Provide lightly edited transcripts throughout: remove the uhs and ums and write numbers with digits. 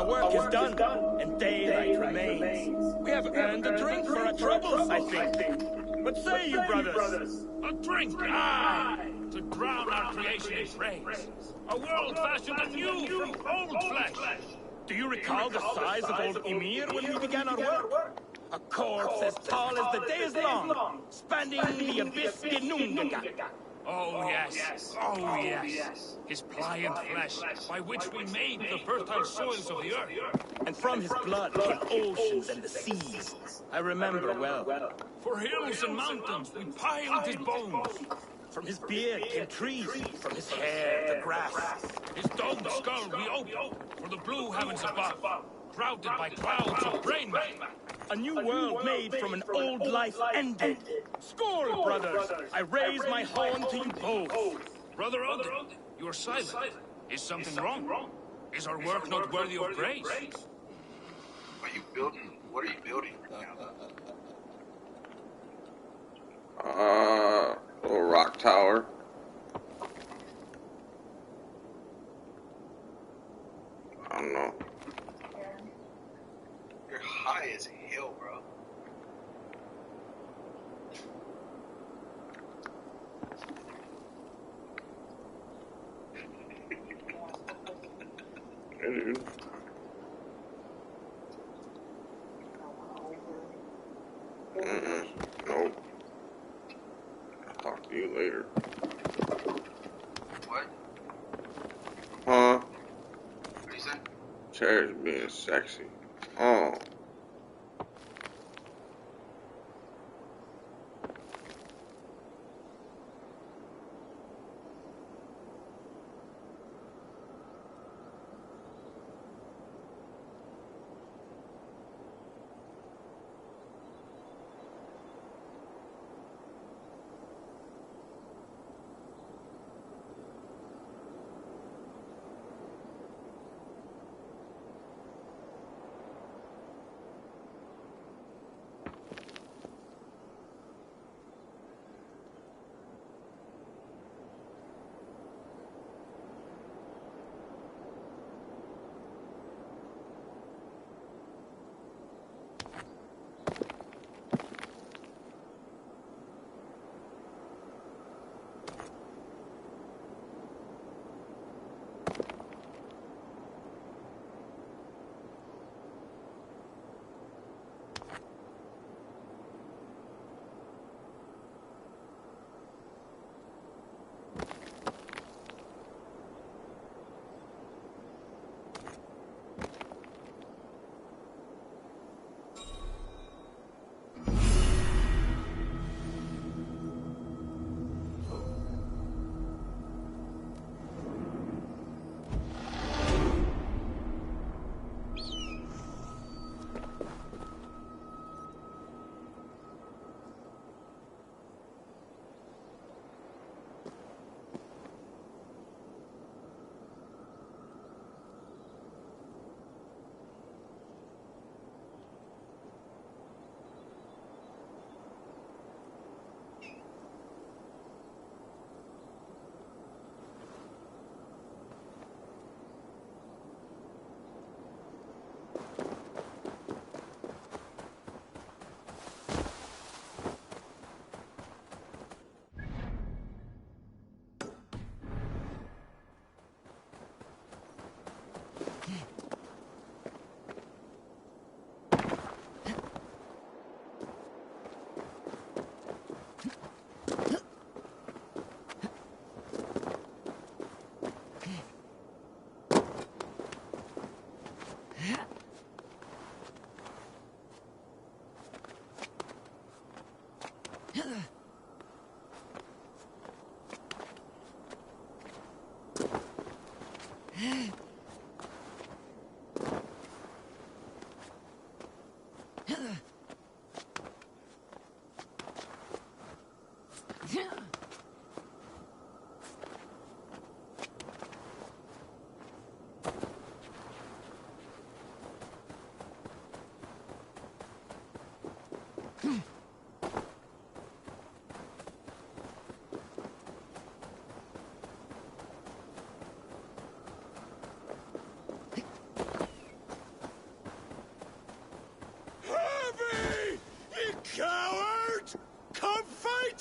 Our work is done, and daylight remains. We have earned a drink for our troubles, I think. What say you, brothers? A drink, aye! To drown our creation in praise. A world fashioned anew from old flesh. Do you recall the size of old Ymir when we began our work? A corpse as tall as the day is long, spanning the abyss Ginnungagap. Oh yes, oh yes. His pliant flesh, by which we made the fertile soils of the earth. And from his blood came oceans and the seas. I remember well. For hills and mountains we piled his bones. From his beard came trees, from his hair the grass. His domed skull we opened for the blue heavens above, crowded by clouds of brain matter. A new world made from an old life ended. Skål, brothers! I raise my horn to you both. Brother Odin, you are silent. Is something wrong? Is our work not worthy of praise? Are you building? What are you building right now? Little rock tower. I don't know. You're high as hell, bro. Hey, dude. Nope. I'll talk to you later. What? Huh? What you say? Chair's being sexy. Oh.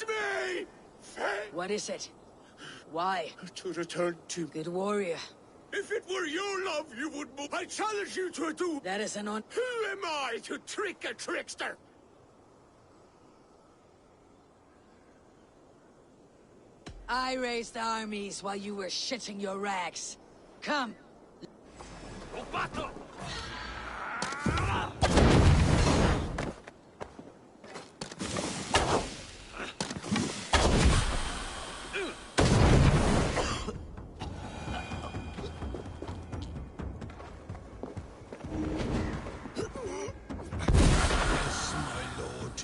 me! What is it? Why? To return to... Good warrior. If it were your love, you would move. I challenge you to a duel. That is an on... Who am I to trick a trickster? I raised armies while you were shitting your rags. Come. To battle! Yes, my lord.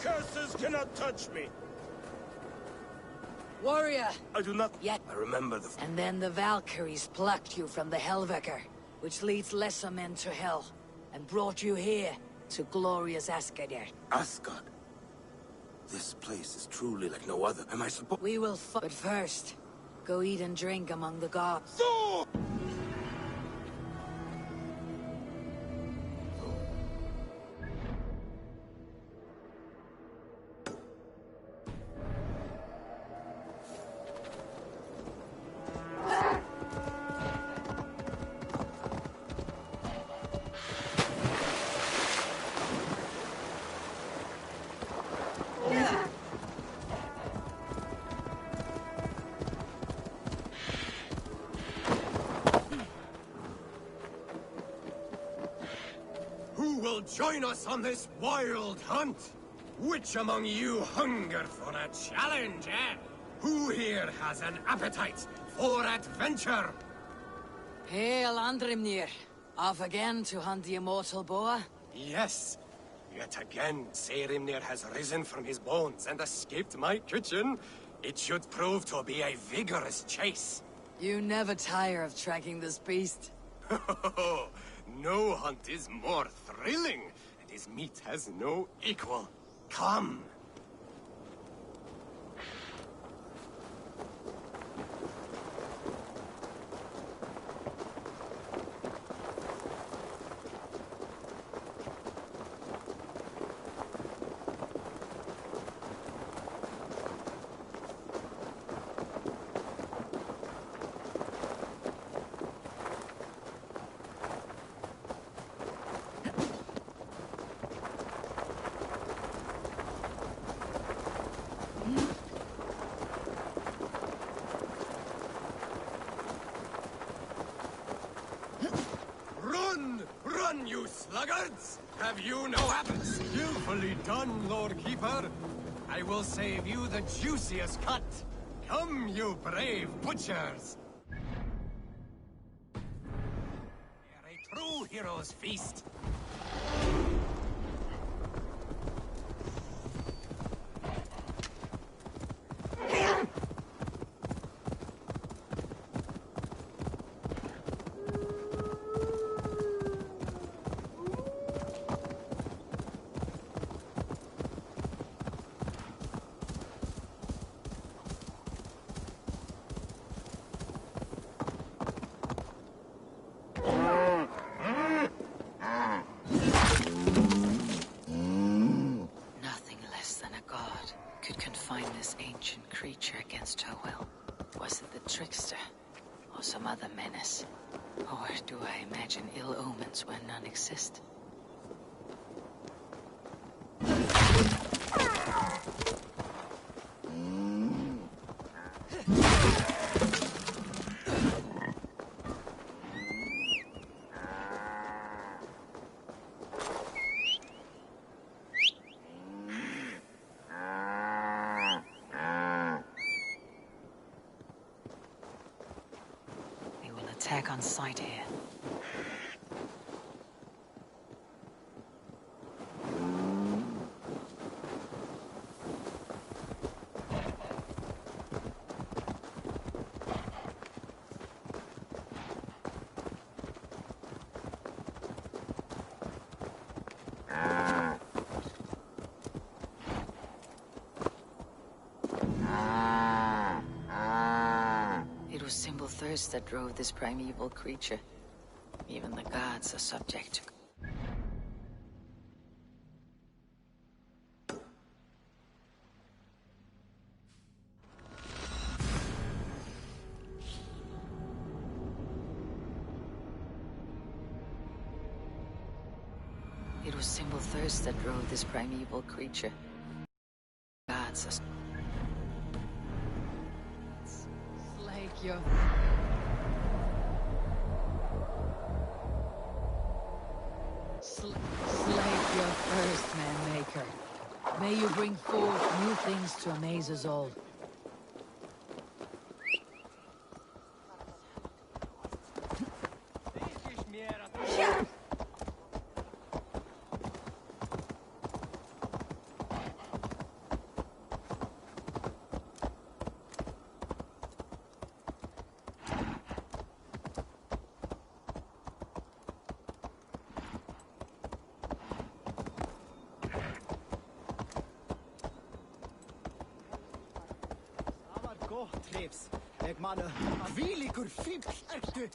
Curses cannot touch me. Warrior! I do not Yet. I remember the... And then the Valkyries plucked you from the Helveker, which leads lesser men to hell, and brought you here to glorious Asgard. Asgard. This place is truly like no other. Am I supposed... We will But first, go eat and drink among the gods. Thor! Who will join us on this wild hunt? Which among you hunger for a challenge, eh? Who here has an appetite for adventure? Hail Andrimnir. Off again to hunt the immortal boar? Yes. Yet again, Saehrimnir has risen from his bones and escaped my kitchen. It should prove to be a vigorous chase. You never tire of tracking this beast. No hunt is more thrilling, and his meat has no equal. Come. Run, you sluggards! Have you no apples? Skillfully done, Lord Keeper. I will save you the juiciest cut. Come, you brave butchers! Ere a true hero's feast. ancient creature against her will? Was it the trickster? Or some other menace? Or do I imagine ill omens where none exist? Attack on sight here. It was simple thirst that drove this primeval creature. Even the gods are subject to... It was simple thirst that drove this primeval creature. Gods are... Slake your... Slake your thirst, man-maker. May you bring forth new things to amaze us all. Trips. Leg mannen, wiliker fiep, echte.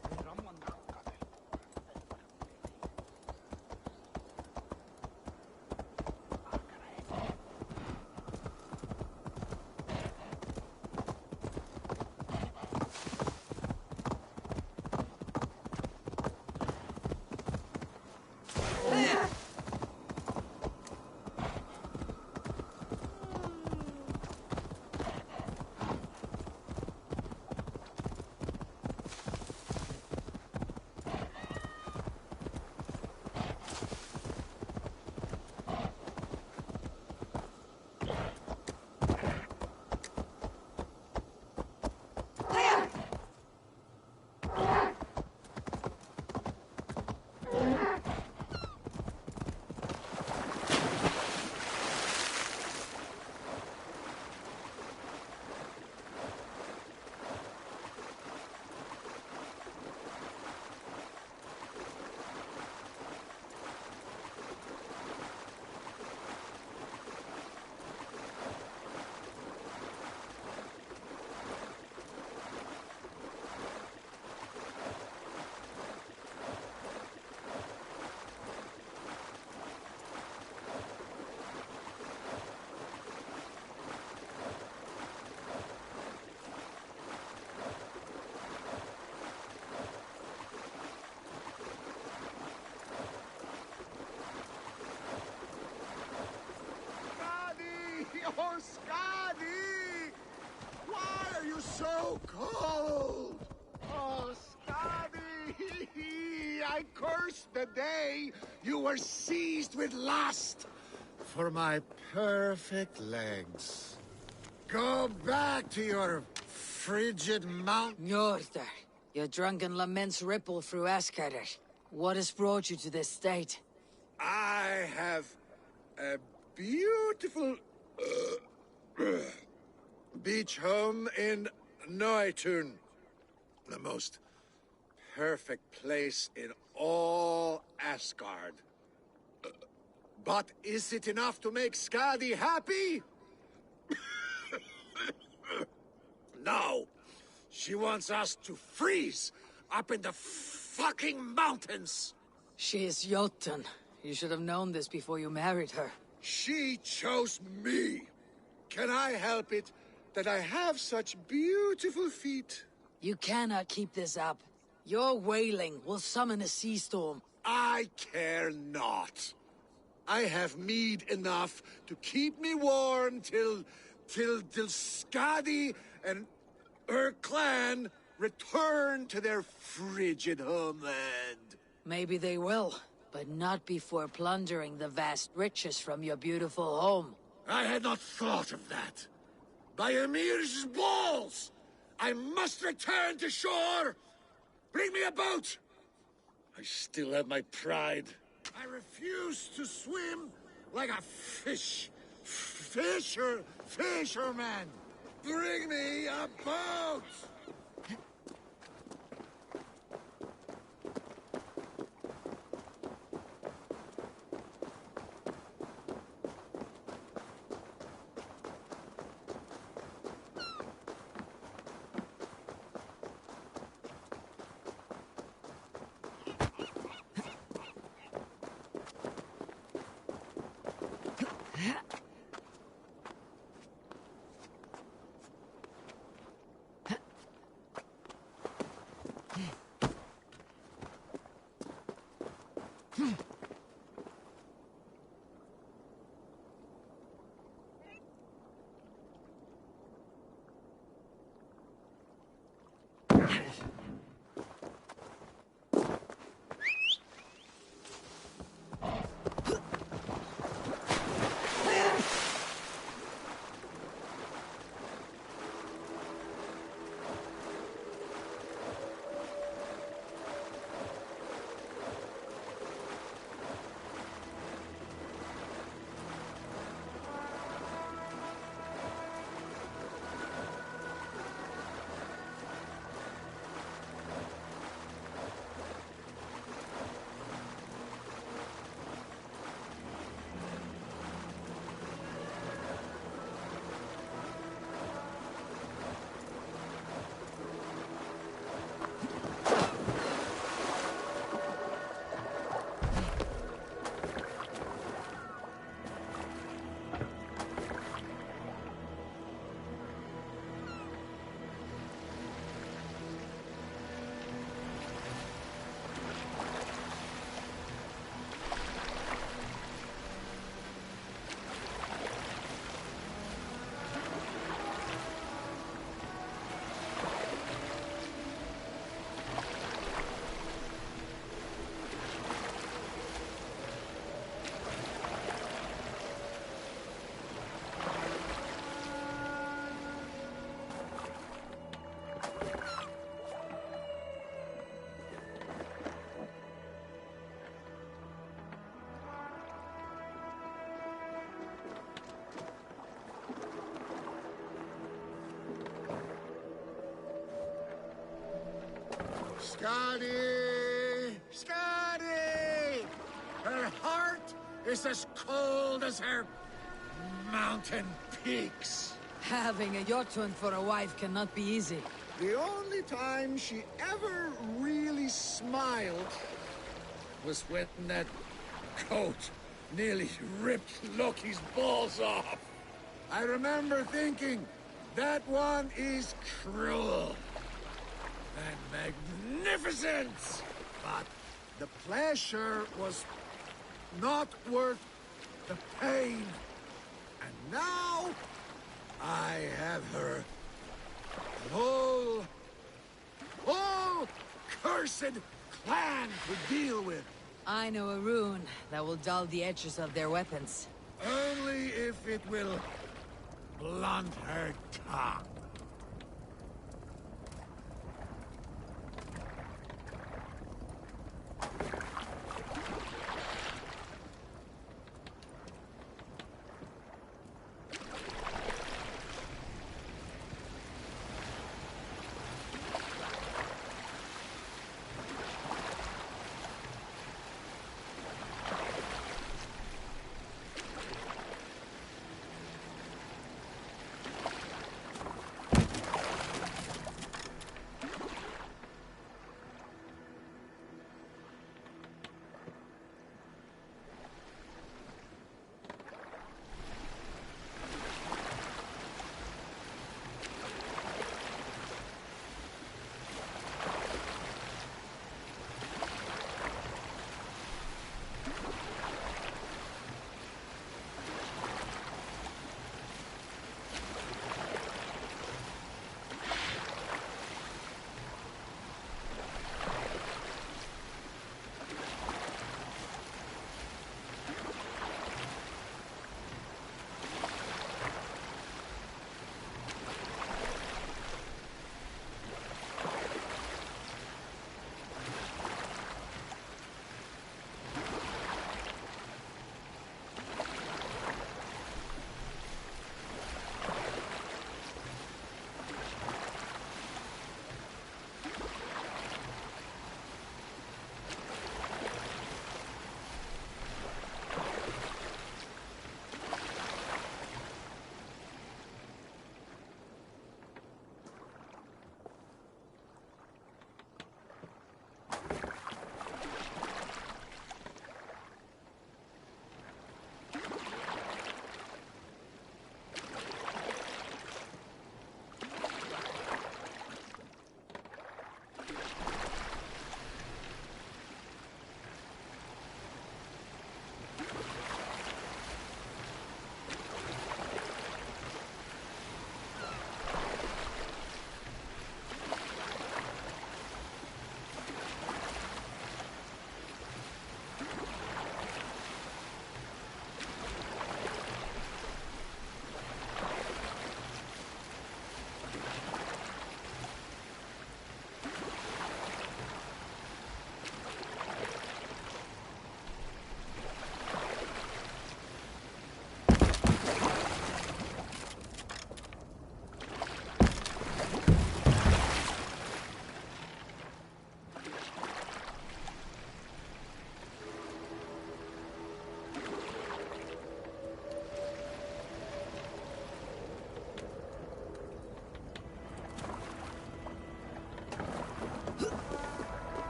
Oh, Skadi! Why are you so cold? Oh, Skadi! I cursed the day you were seized with lust for my perfect legs. Go back to your frigid mountain. Njordr, your drunken laments ripple through Asgard. What has brought you to this state? I have a beautiful beach home in Noitun. The most perfect place in all Asgard. But is it enough to make Skadi happy? No. She wants us to freeze up in the fucking mountains. She is Jotun. You should have known this before you married her. She chose me. Can I help it that I have such beautiful feet. You cannot keep this up. Your wailing will summon a sea storm. I care not. I have mead enough to keep me warm till Skadi and her clan return to their frigid homeland. Maybe they will, but not before plundering the vast riches from your beautiful home. I had not thought of that. By Emir's balls! I must return to shore! Bring me a boat! I still have my pride. I refuse to swim like a fisherman. Bring me a boat! Skadi! Skadi! Her heart is as cold as her mountain peaks. Having a Jotun for a wife cannot be easy. The only time she ever really smiled was when that coat nearly ripped Loki's balls off. I remember thinking, that one is cruel and magnificent. But the pleasure was not worth the pain. And now, I have her whole cursed clan to deal with. I know a rune that will dull the edges of their weapons. Only if it will blunt her tongue.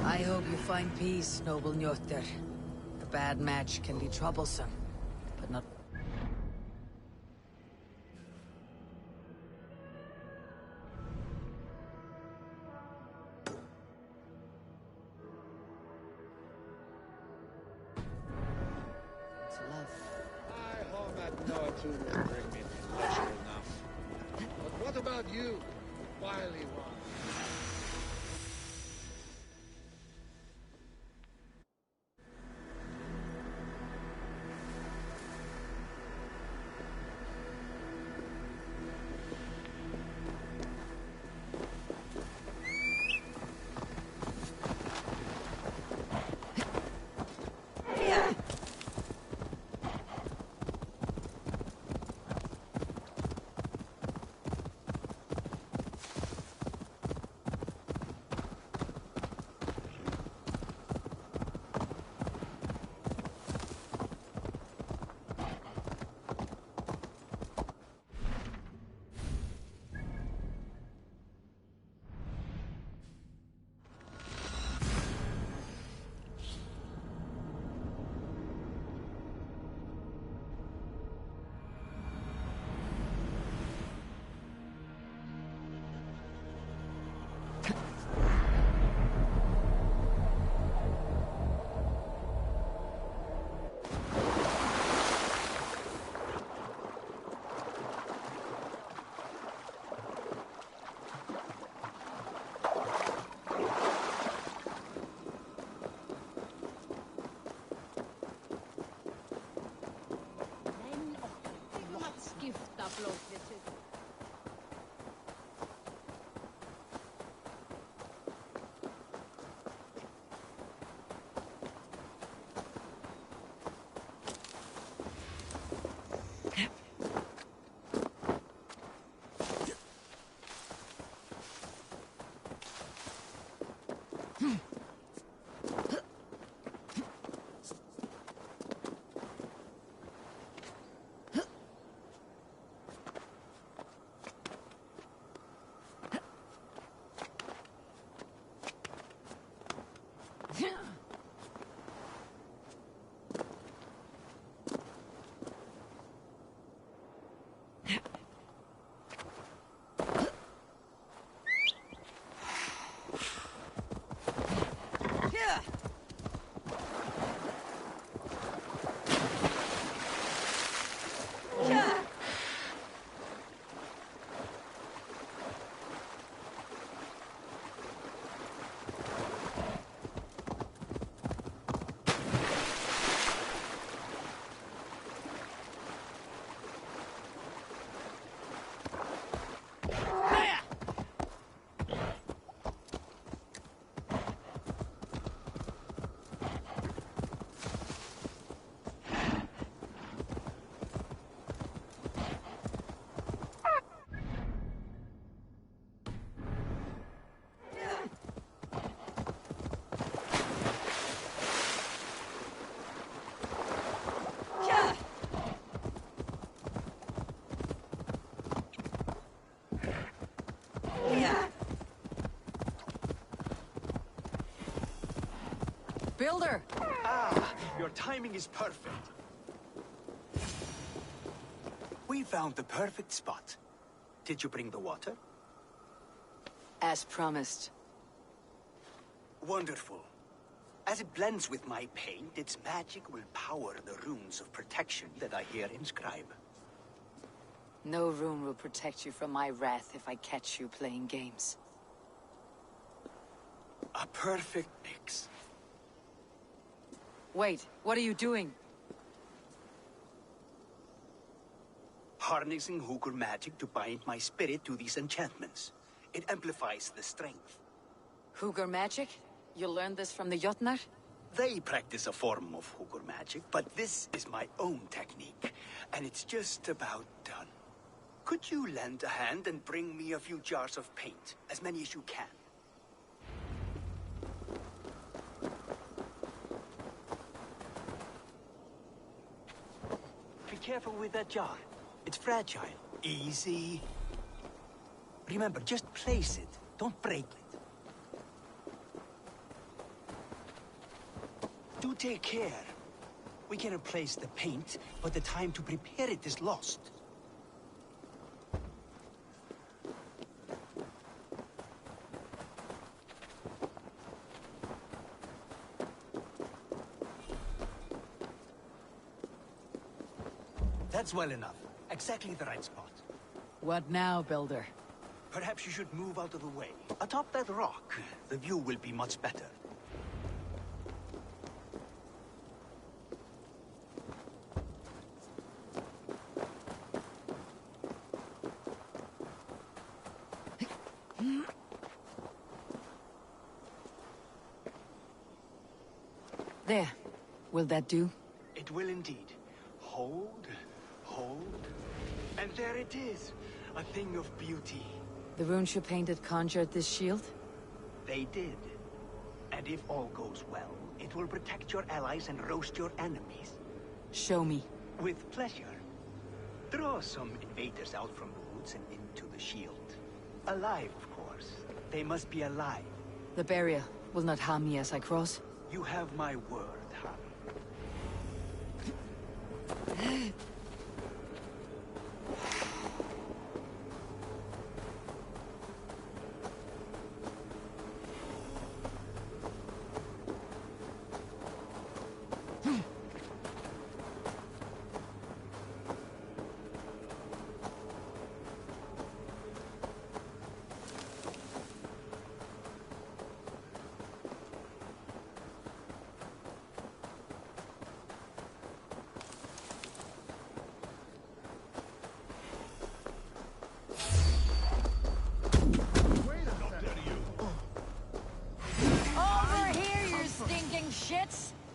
I hope you find peace, noble Njotr. A bad match can be troublesome, but not... It's love. I hope that Noah too will bring me pleasure enough. But what about you, wily one? Builder! Ah, your timing is perfect. We found the perfect spot. Did you bring the water? As promised. Wonderful. As it blends with my paint, its magic will power the runes of protection that I here inscribe. No rune will protect you from my wrath if I catch you playing games. A perfect mix. Wait, what are you doing? Harnessing Hugr magic to bind my spirit to these enchantments. It amplifies the strength. Hugr magic? You learned this from the Jotnar? They practice a form of Hugr magic, but this is my own technique, and it's just about done. Could you lend a hand and bring me a few jars of paint? As many as you can. Be careful with that jar. It's fragile. Easy. Remember, just place it. Don't break it. Do take care. We can replace the paint, but the time to prepare it is lost. That's well enough. Exactly the right spot. What now, Builder? Perhaps you should move out of the way. Atop that rock, the view will be much better. There. Will that do? It will indeed. Hold, hold, and there it is. A thing of beauty. The runes you painted conjured this shield? They did. And if all goes well, it will protect your allies and roast your enemies. Show me. With pleasure. Draw some invaders out from the woods and into the shield. Alive, of course. They must be alive. The barrier will not harm me as I cross? You have my word, Harry.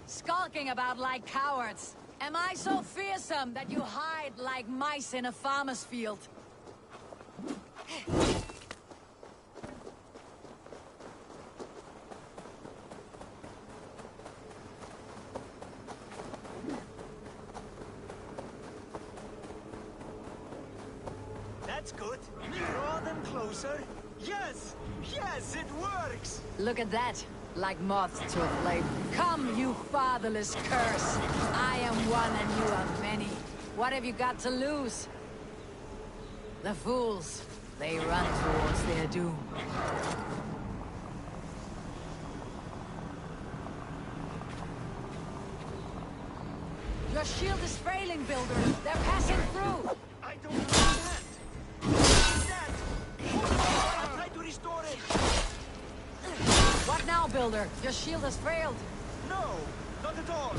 Skulking about like cowards. Am I so fearsome that you hide like mice in a farmer's field? That's good. Draw them closer. Yes! Yes, it works! Look at that. Like moths to a flame. Come, you fatherless curse! I am one and you are many. What have you got to lose? The fools. They run towards their doom. Your shield is failing, Builder. They're passing through. I don't understand. What is that? I'll try to restore it. What now, Builder? Your shield has failed. No, not at all.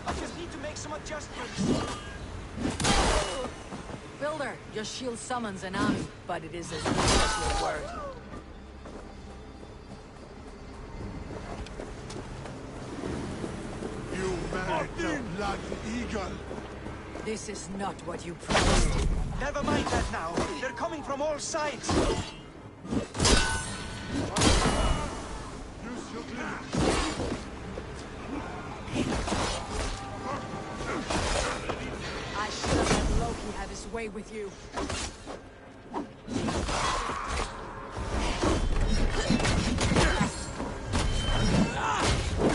I just need to make some adjustments. Builder, your shield summons an army, but it is as weak as your word. You married the Blood Eagle. This is not what you promised. Never mind that now. They're coming from all sides. I should have let Loki have his way with you.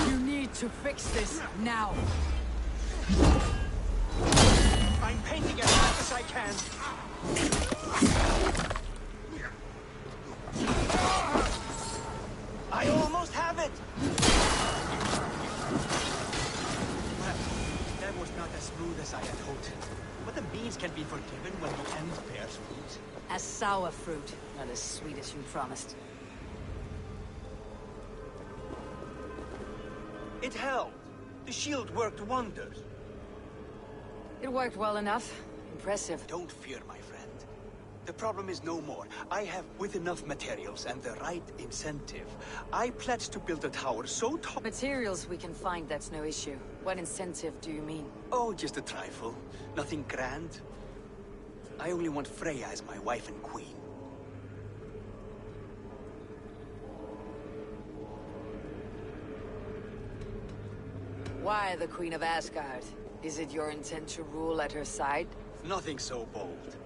You need to fix this now. I'm painting as fast as I can. I almost have it! Well, that was not as smooth as I had hoped. But the means can be forgiven when the end bears fruit. A sour fruit, not as sweet as you promised. It held. The shield worked wonders. It worked well enough. Impressive. Don't fear, my friend. The problem is no more. I have, with enough materials and the right incentive, I pledge to build a tower so tall... Materials we can find, that's no issue. What incentive do you mean? Oh, just a trifle. Nothing grand. I only want Freya as my wife and queen. Why the Queen of Asgard? Is it your intent to rule at her side? Nothing so bold.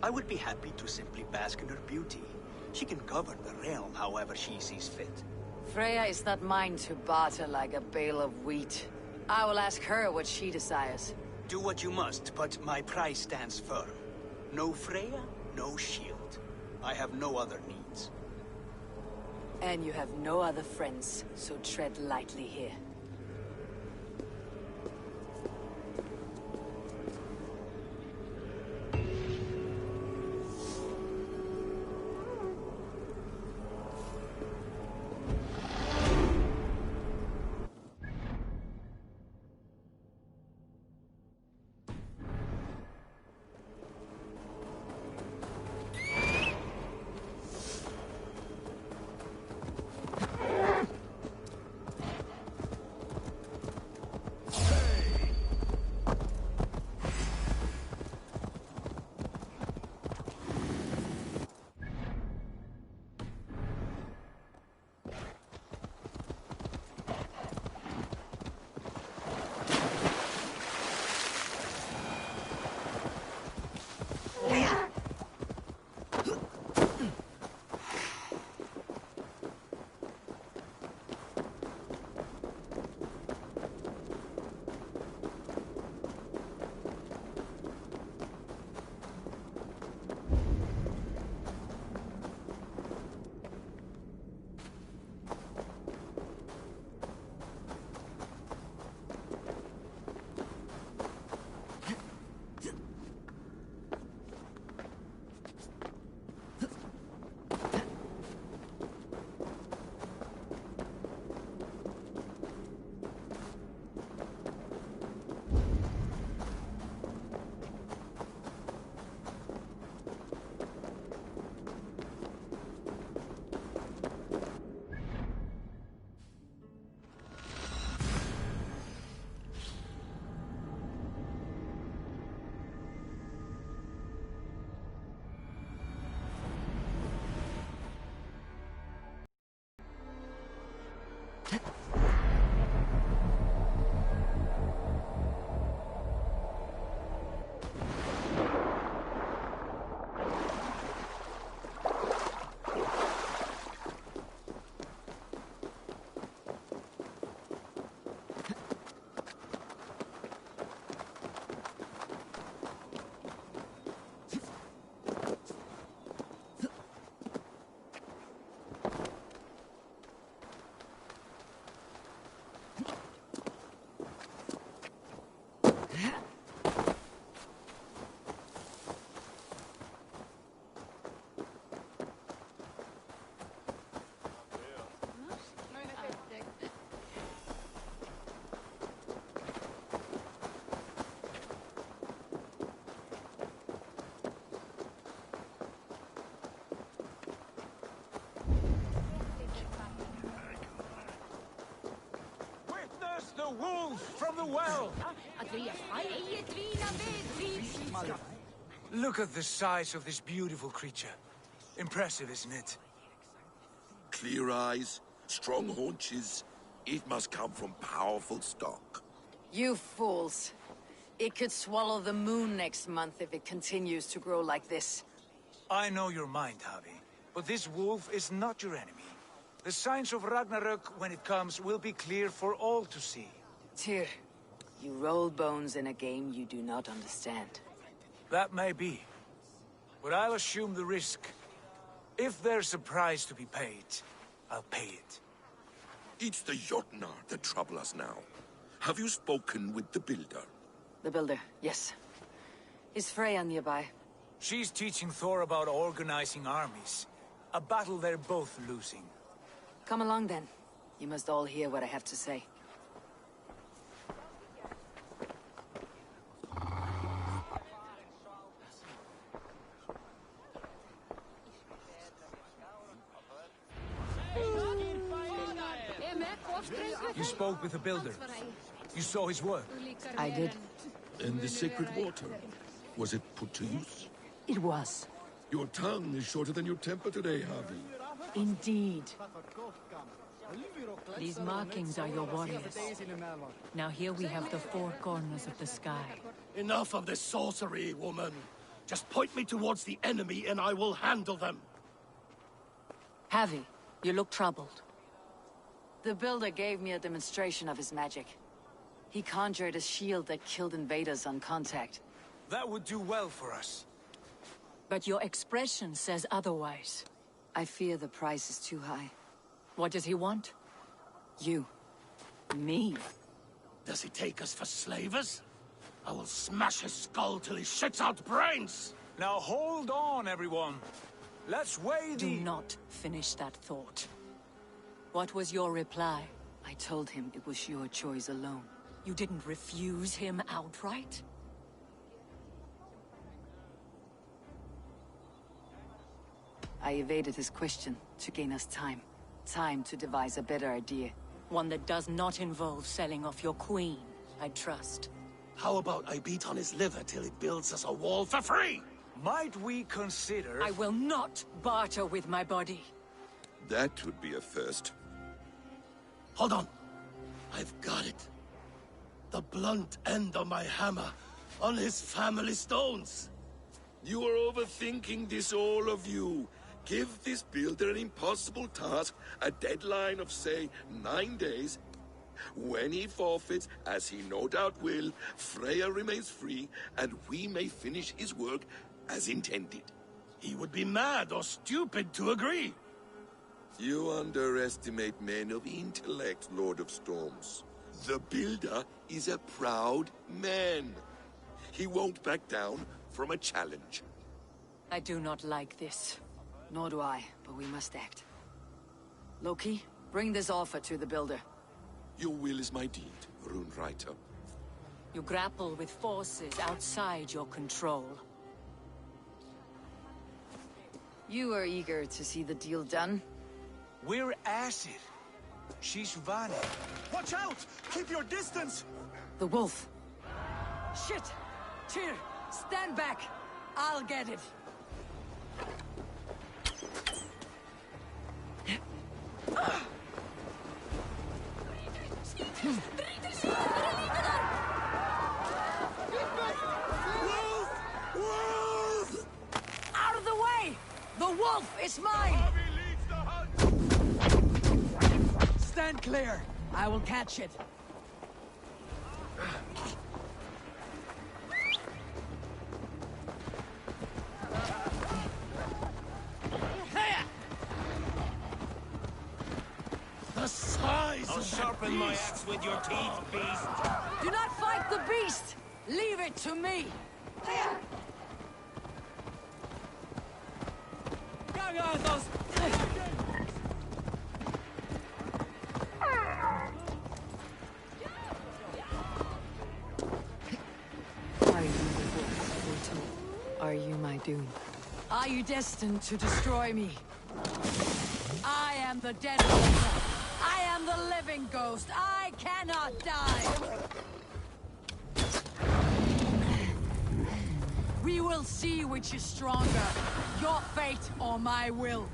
I would be happy to simply bask in her beauty. She can govern the realm however she sees fit. Freya is not mine to barter like a bale of wheat. I will ask her what she desires. Do what you must, but my price stands firm. No Freya, no shield. I have no other needs. And you have no other friends, so tread lightly here. The wolf from the well! Look at the size of this beautiful creature. Impressive, isn't it? Clear eyes, strong haunches. It must come from powerful stock. You fools. It could swallow the moon next month if it continues to grow like this. I know your mind, Javi, but this wolf is not your enemy. The signs of Ragnarök, when it comes, will be clear for all to see. Tyr, you roll bones in a game you do not understand. That may be, but I'll assume the risk. If there's a price to be paid, I'll pay it. It's the Jotnar that trouble us now. Have you spoken with the Builder? The Builder, yes. Is Freya nearby? She's teaching Thor about organizing armies. A battle they're both losing. Come along then. You must all hear what I have to say. You spoke with the Builder. You saw his work. I did. And the sacred water, was it put to use? It was. Your tongue is shorter than your temper today, Harvey. Indeed. These markings are your warriors. Now here we have the four corners of the sky. Enough of this sorcery, woman. Just point me towards the enemy and I will handle them. Javi, you look troubled. The Builder gave me a demonstration of his magic. He conjured a shield that killed invaders on contact. That would do well for us. But your expression says otherwise. I fear the price is too high. What does he want? You. Me? Does he take us for slavers? I will smash his skull till he shits out brains! Now hold on, everyone. Let's weigh the... Do not finish that thought. What was your reply? I told him it was your choice alone. You didn't refuse him outright? I evaded his question to gain us time. Time to devise a better idea. One that does not involve selling off your queen, I trust. How about I beat on his liver till he builds us a wall for free? Might we consider... I will not barter with my body. That would be a first. Hold on. I've got it. The blunt end of my hammer on his family stones. You are overthinking this, all of you. Give this builder an impossible task, a deadline of, say, 9 days. When he forfeits, as he no doubt will, Freya remains free, and we may finish his work as intended. He would be mad or stupid to agree. You underestimate men of intellect, Lord of Storms. The builder is a proud man. He won't back down from a challenge. I do not like this. Nor do I, but we must act. Loki, bring this offer to the builder. Your will is my deed, Runewriter. You grapple with forces outside your control. You are eager to see the deal done? We're acid. She's Vani. Watch out! Keep your distance! The wolf. Shit! Tyr, stand back! I'll get it. Wolf! Out of the way! The wolf is mine! Stand clear. I will catch it. The size I'll of sharpen my axe with your teeth, beast. Do not fight the beast! Leave it to me! Are you the wolf, Otto? Are you my doom? Are you destined to destroy me? I am the dead wolf. I am the living ghost. I cannot die. We will see which is stronger, your fate or my will.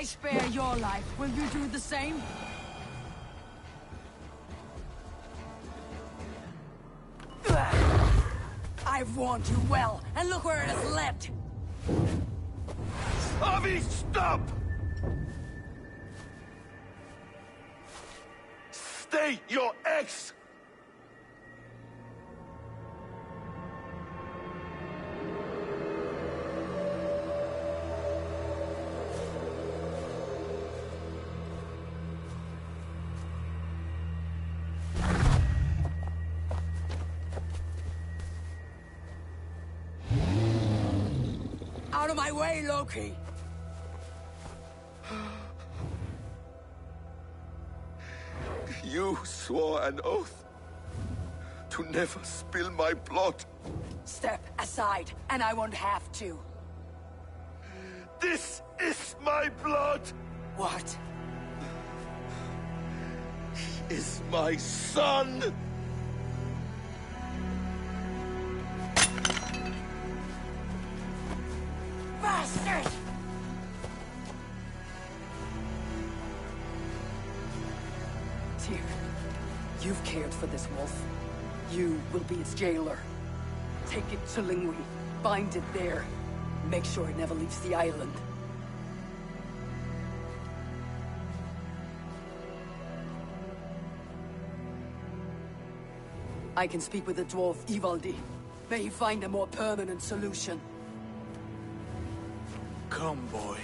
Spare your life. Will you do the same? I've warned you well, and look where it has led. Avi, stop! State your ex! Out of my way, Loki! You swore an oath to never spill my blood. Step aside, and I won't have to. This is my blood! What? He is my son! Bastard! Tyr, you've cared for this wolf. You will be its jailer. Take it to Lingui. Bind it there. Make sure it never leaves the island. I can speak with the dwarf Ivaldi. May he find a more permanent solution. Come, boy.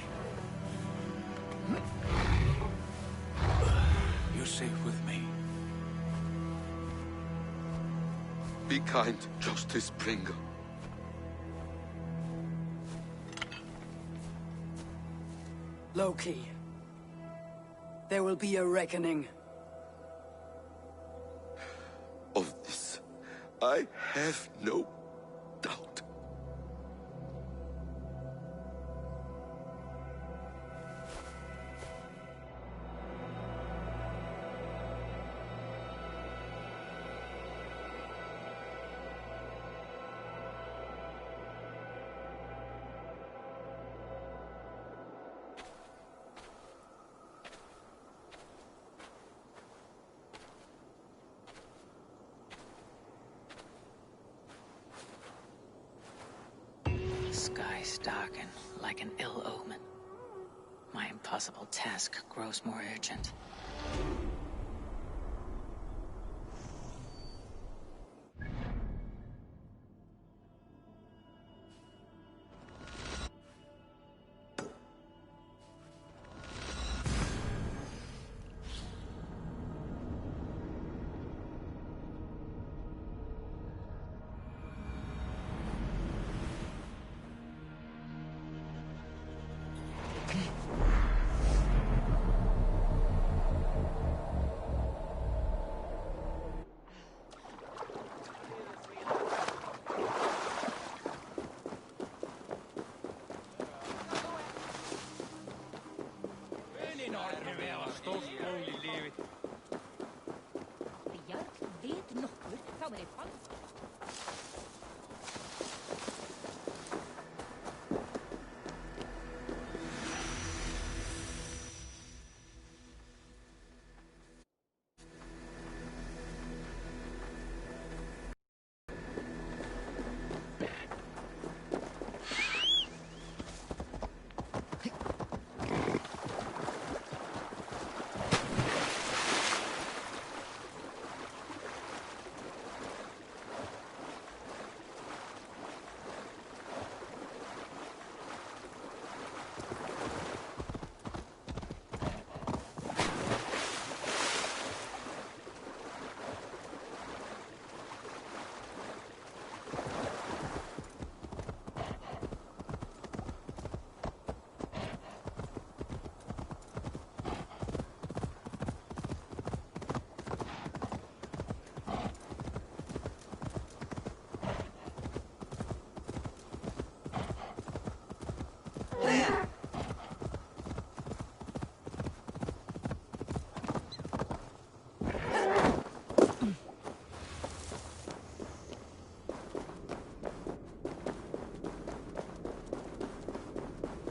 You're safe with me. Be kind, Justice Bringer. Loki. There will be a reckoning. Of this, I have no doubt. Skies darken like an ill omen. My impossible task grows more urgent.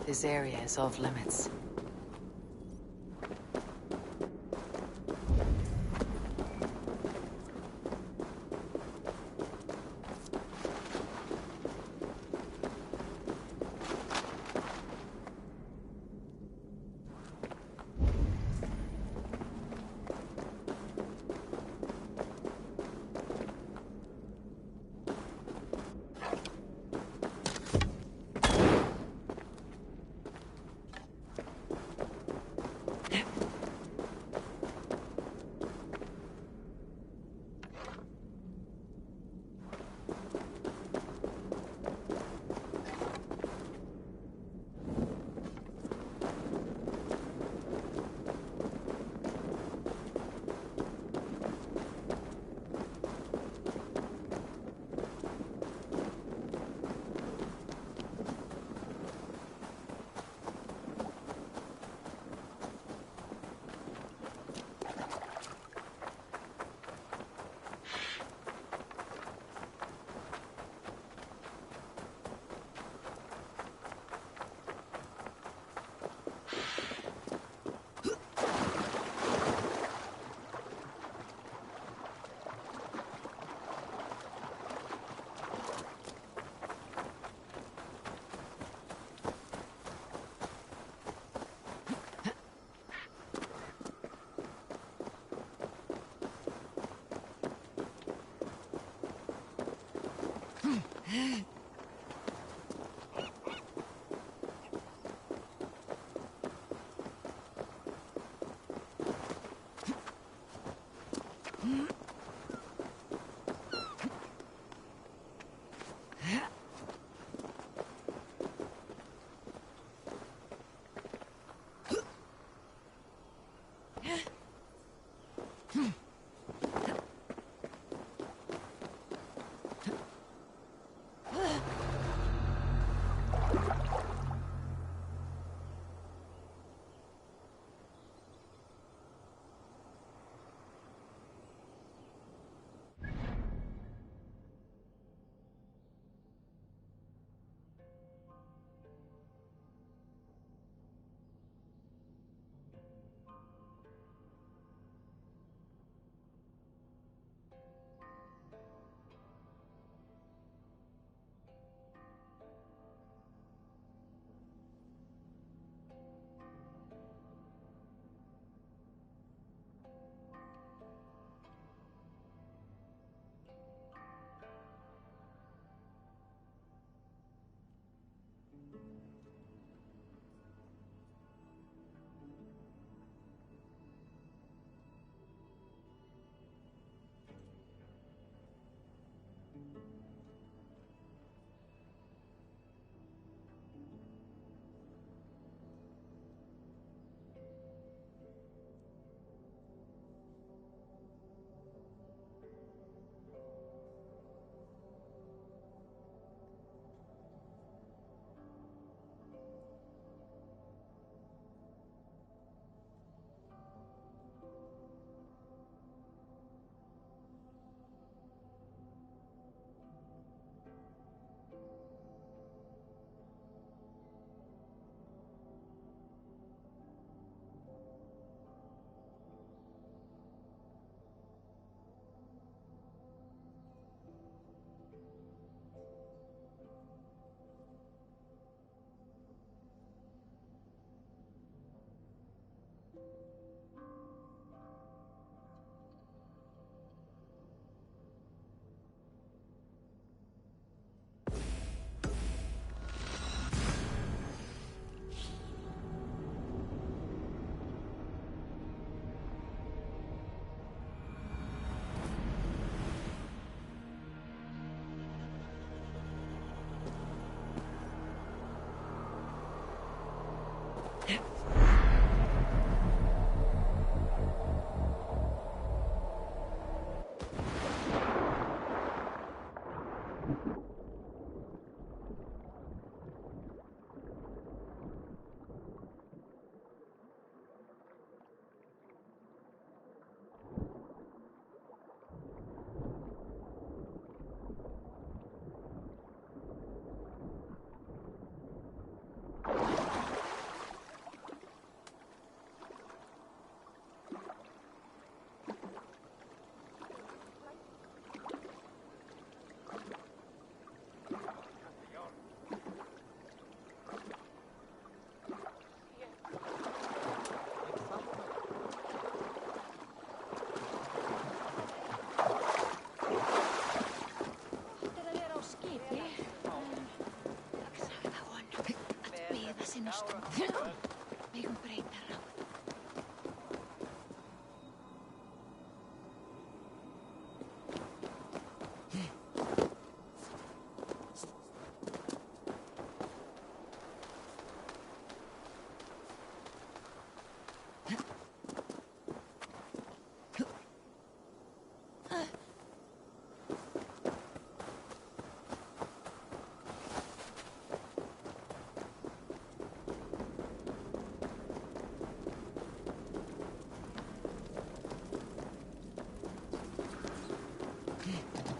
This area is off limits.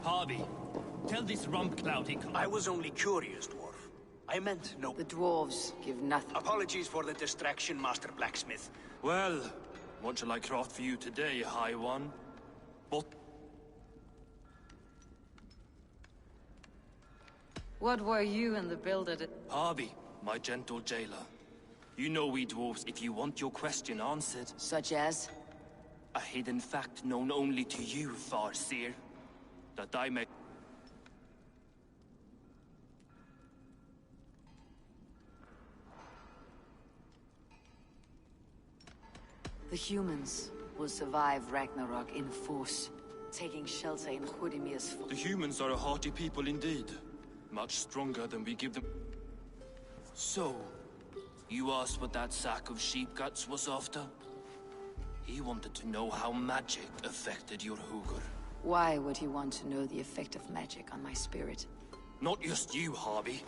Harvey, tell this Rumpcloud he I was only curious, dwarf. I meant no... The dwarves give nothing. Apologies for the distraction, Master Blacksmith. Well, what shall I craft for you today, High One? What were you and the builder did? Harvey, my gentle jailer. You know we dwarves, if you want your question answered... Such as? A hidden fact known only to you, Farseer. That I may... The humans will survive Ragnarok in force, taking shelter in Hrudimir's... The humans are a haughty people indeed. Much stronger than we give them. So, you asked what that sack of sheep guts was after? He wanted to know how magic affected your Hugur. Why would he want to know the effect of magic on my spirit? Not just you, Harvey.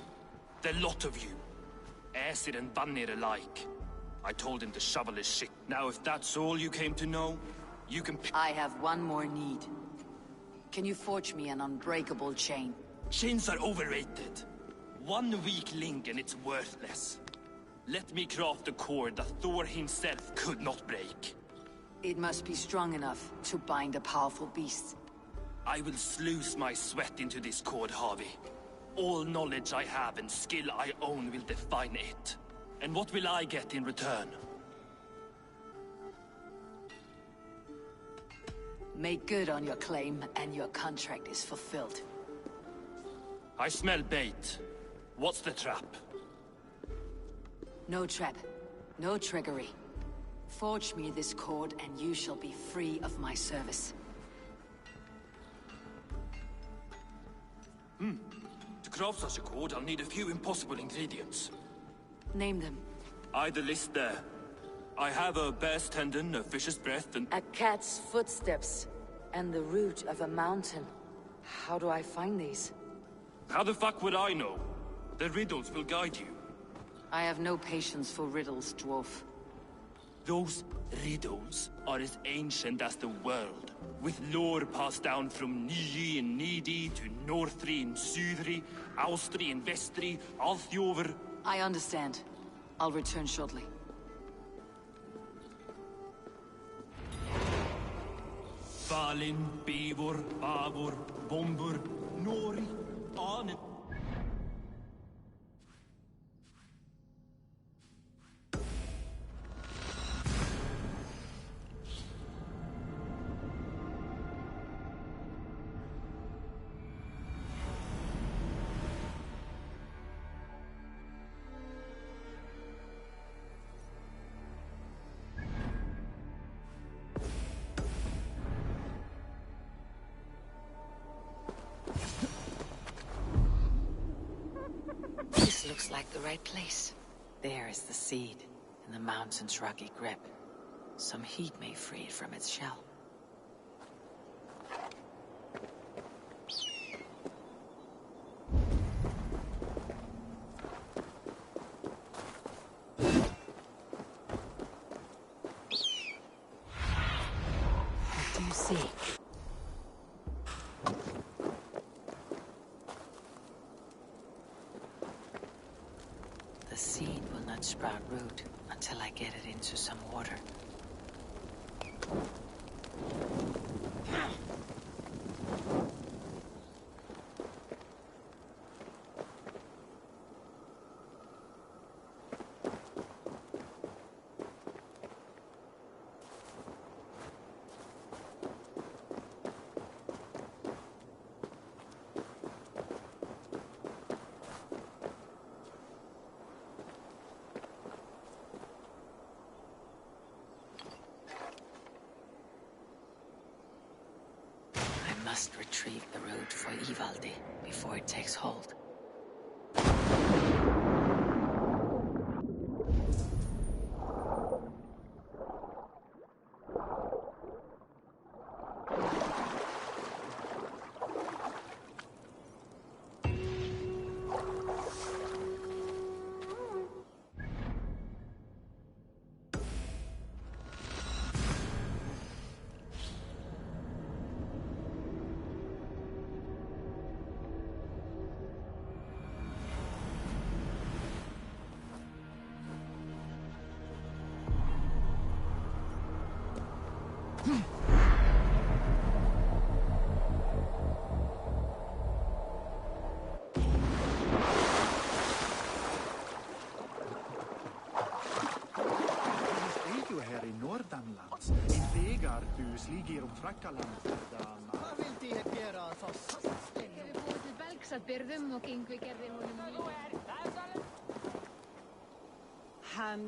The lot of you. Aesir and Vanir alike. I told him to shovel his shit. Now if that's all you came to know, you can I have one more need. Can you forge me an unbreakable chain? Chains are overrated. One weak link and it's worthless. Let me craft a cord that Thor himself could not break. It must be strong enough to bind a powerful beast. I will sluice my sweat into this cord, Harvey. All knowledge I have and skill I own will define it. And what will I get in return? Make good on your claim, and your contract is fulfilled. I smell bait. What's the trap? No trap. No trickery. Forge me this cord, and you shall be free of my service. To craft such a cord, I'll need a few impossible ingredients. Name them. The list there. I have a bear's tendon, a fish's breath, and... A cat's footsteps, and the root of a mountain. How do I find these? How the fuck would I know? The riddles will guide you. I have no patience for riddles, dwarf. Those riddles are as ancient as the world, with lore passed down from Niji and Nidi to Northri and Sudri, Austri and Vestri, Althjover. I understand. I'll return shortly. Balin, Beivor, Bavor, Bombur, Nori, Arnen. This looks like the right place. There is the seed, in the mountain's rocky grip. Some heat may free it from its shell. What do you see? The seed will not sprout root until I get it into some water. I must retrieve the root for Ivaldi before it takes hold. ligger Frakkaland. Hvað vildi ég gera að þoss? Við búið til belgsat byrðum og Yngvi gerði honum Hann...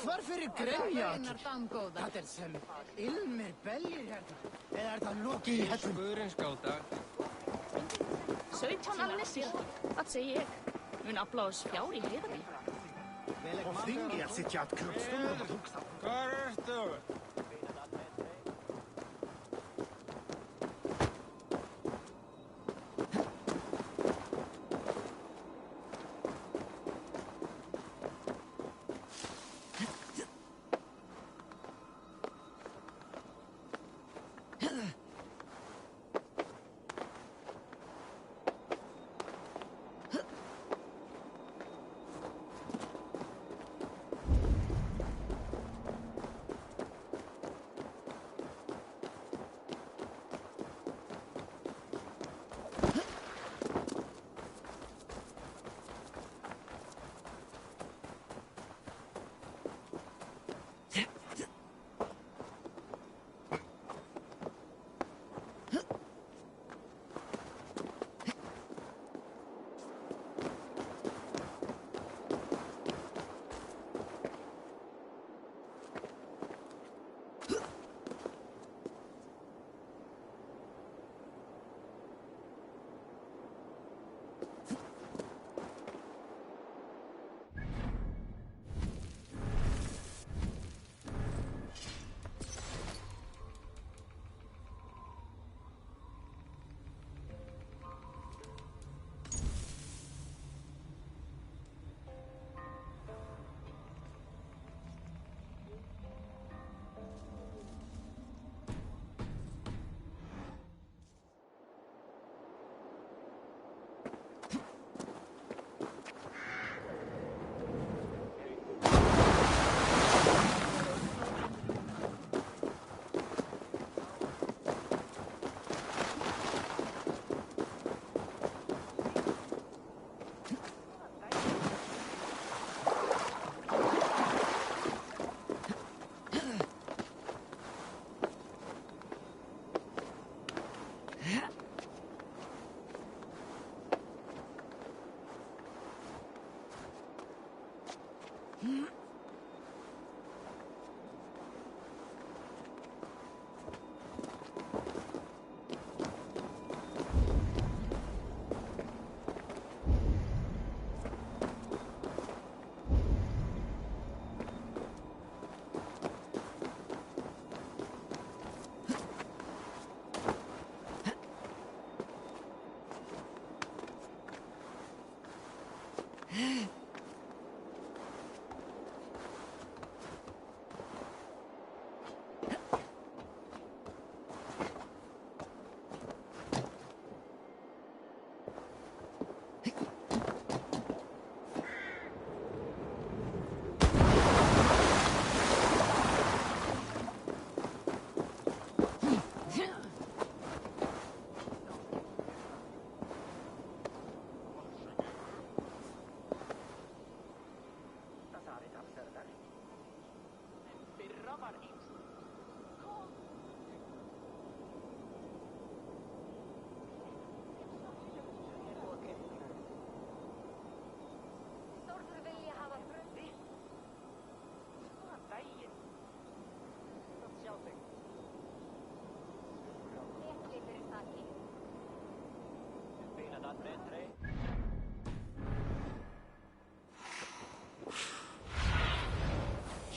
Hvar fyrir grenja Raunar dámgóða. Þetta sem ilmir beljir hérna. Eða það Loki í hellum? Guðurinn skálda. 17 alnissir. Hvað segi ég? Mun afla oss fjár í heiðabí. Og þingi að sitja að klubbstum og hugsa. Hvar ertu?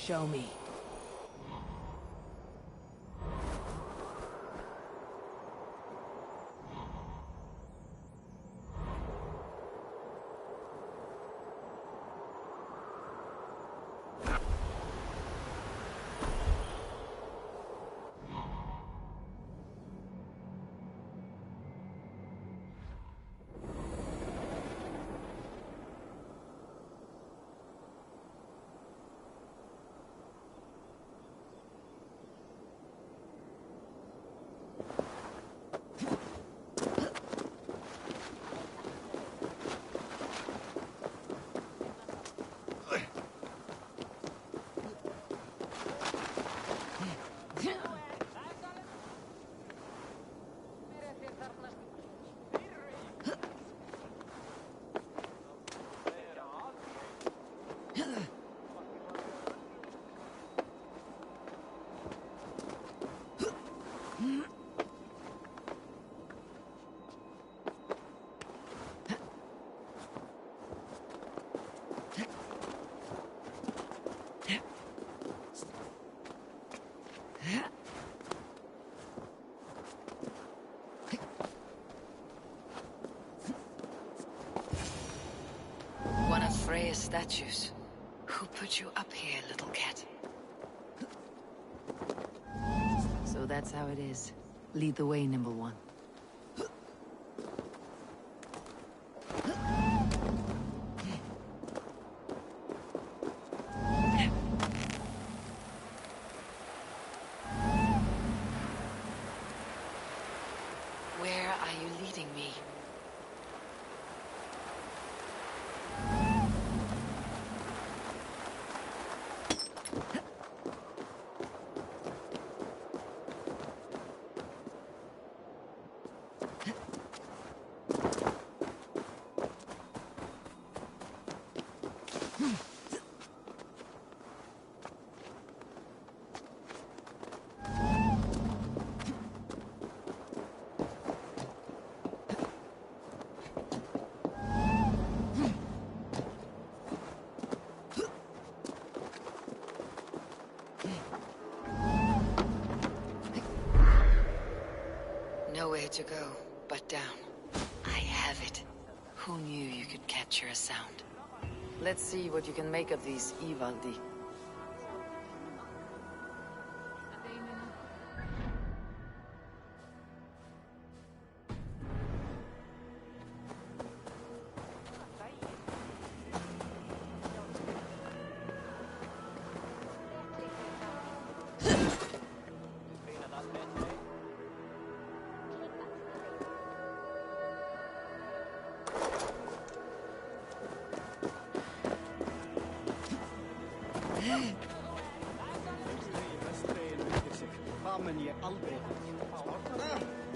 Show me. statues. Who put you up here, little cat? So that's how it is. Lead the way, Nimble One. Where are you leading me? Nowhere to go but down. I have it. Who knew you could capture a sound? Let's see what you can make of these, Ivaldi.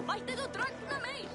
Mætti þú dragna meir?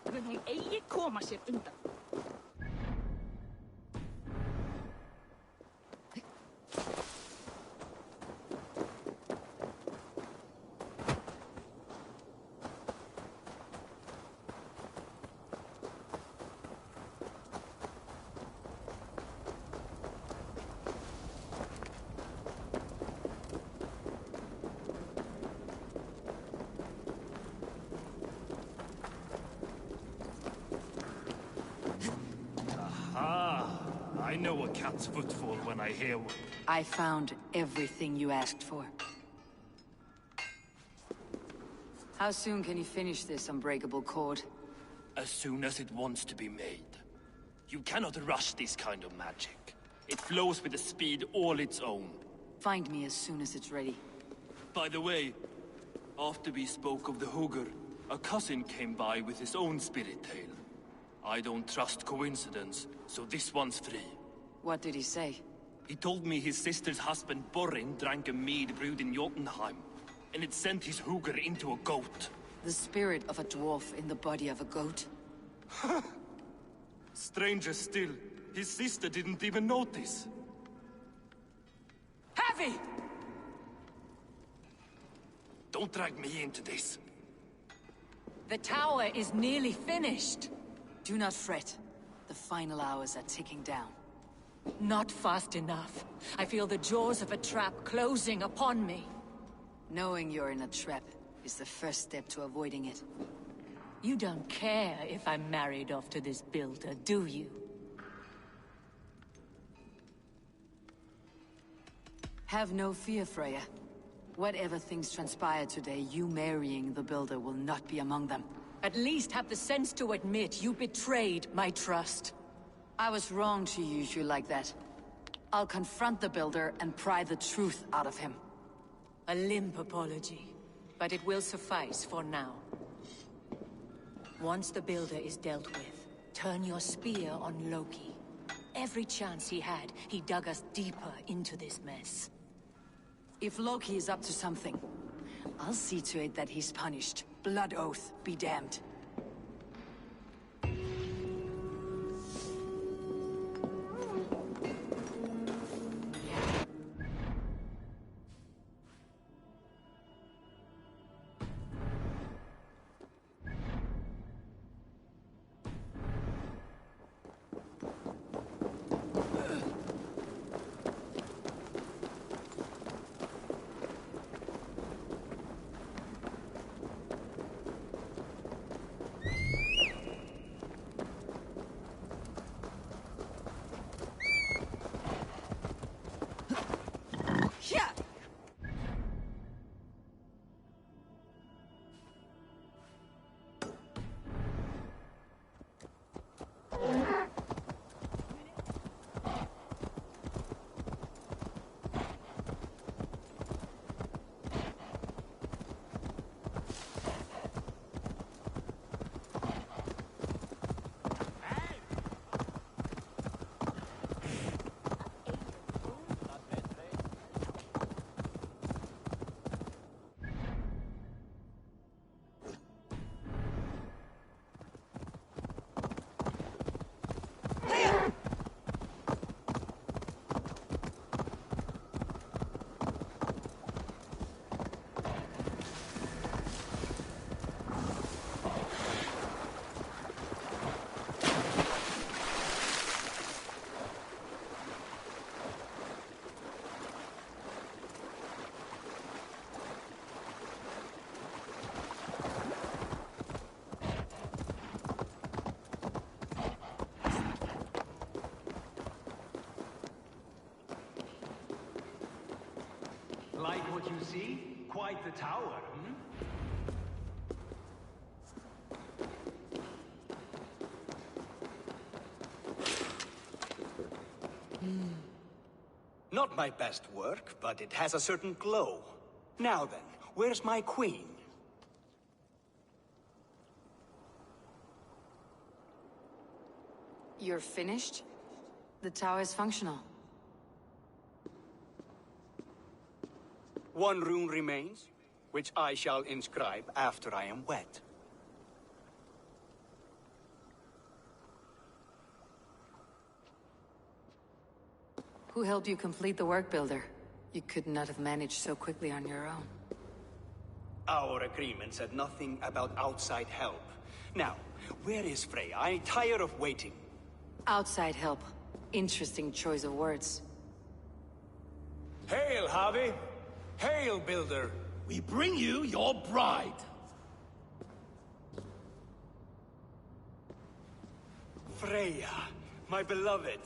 Mun hún eigi koma sér undan. I know a cat's footfall when I hear one. I found everything you asked for. How soon can you finish this unbreakable cord? As soon as it wants to be made. You cannot rush this kind of magic. It flows with a speed all its own. Find me as soon as it's ready. By the way, after we spoke of the Hugr, a cousin came by with his own spirit tale. I don't trust coincidence, so this one's free. What did he say? He told me his sister's husband Borin drank a mead brewed in Jotunheim, and it sent his hugr into a goat. The spirit of a dwarf in the body of a goat? Stranger still, his sister didn't even notice. Heavy! Don't drag me into this. The tower is nearly finished. Do not fret. The final hours are ticking down. Not fast enough. I feel the jaws of a trap closing upon me. Knowing you're in a trap is the first step to avoiding it. You don't care if I'm married off to this builder, do you? Have no fear, Freya. Whatever things transpire today, you marrying the builder will not be among them. At least have the sense to admit you betrayed my trust. I was wrong to use you like that. I'll confront the builder and pry the truth out of him. A limp apology, but it will suffice for now. Once the builder is dealt with, turn your spear on Loki. Every chance he had, he dug us deeper into this mess. If Loki is up to something, I'll see to it that he's punished. Blood oath be damned. Like what you see? Quite the tower, Not my best work, but it has a certain glow. Now then, where's my queen? You're finished? The tower is functional. One rune remains, which I shall inscribe after I am wet. Who helped you complete the work, Builder? You could not have managed so quickly on your own. Our agreement said nothing about outside help. Now, where is Freya? I'm tired of waiting. Outside help. Interesting choice of words. Hail, Javi! Hail, Builder! We bring you your bride! Freya, my beloved.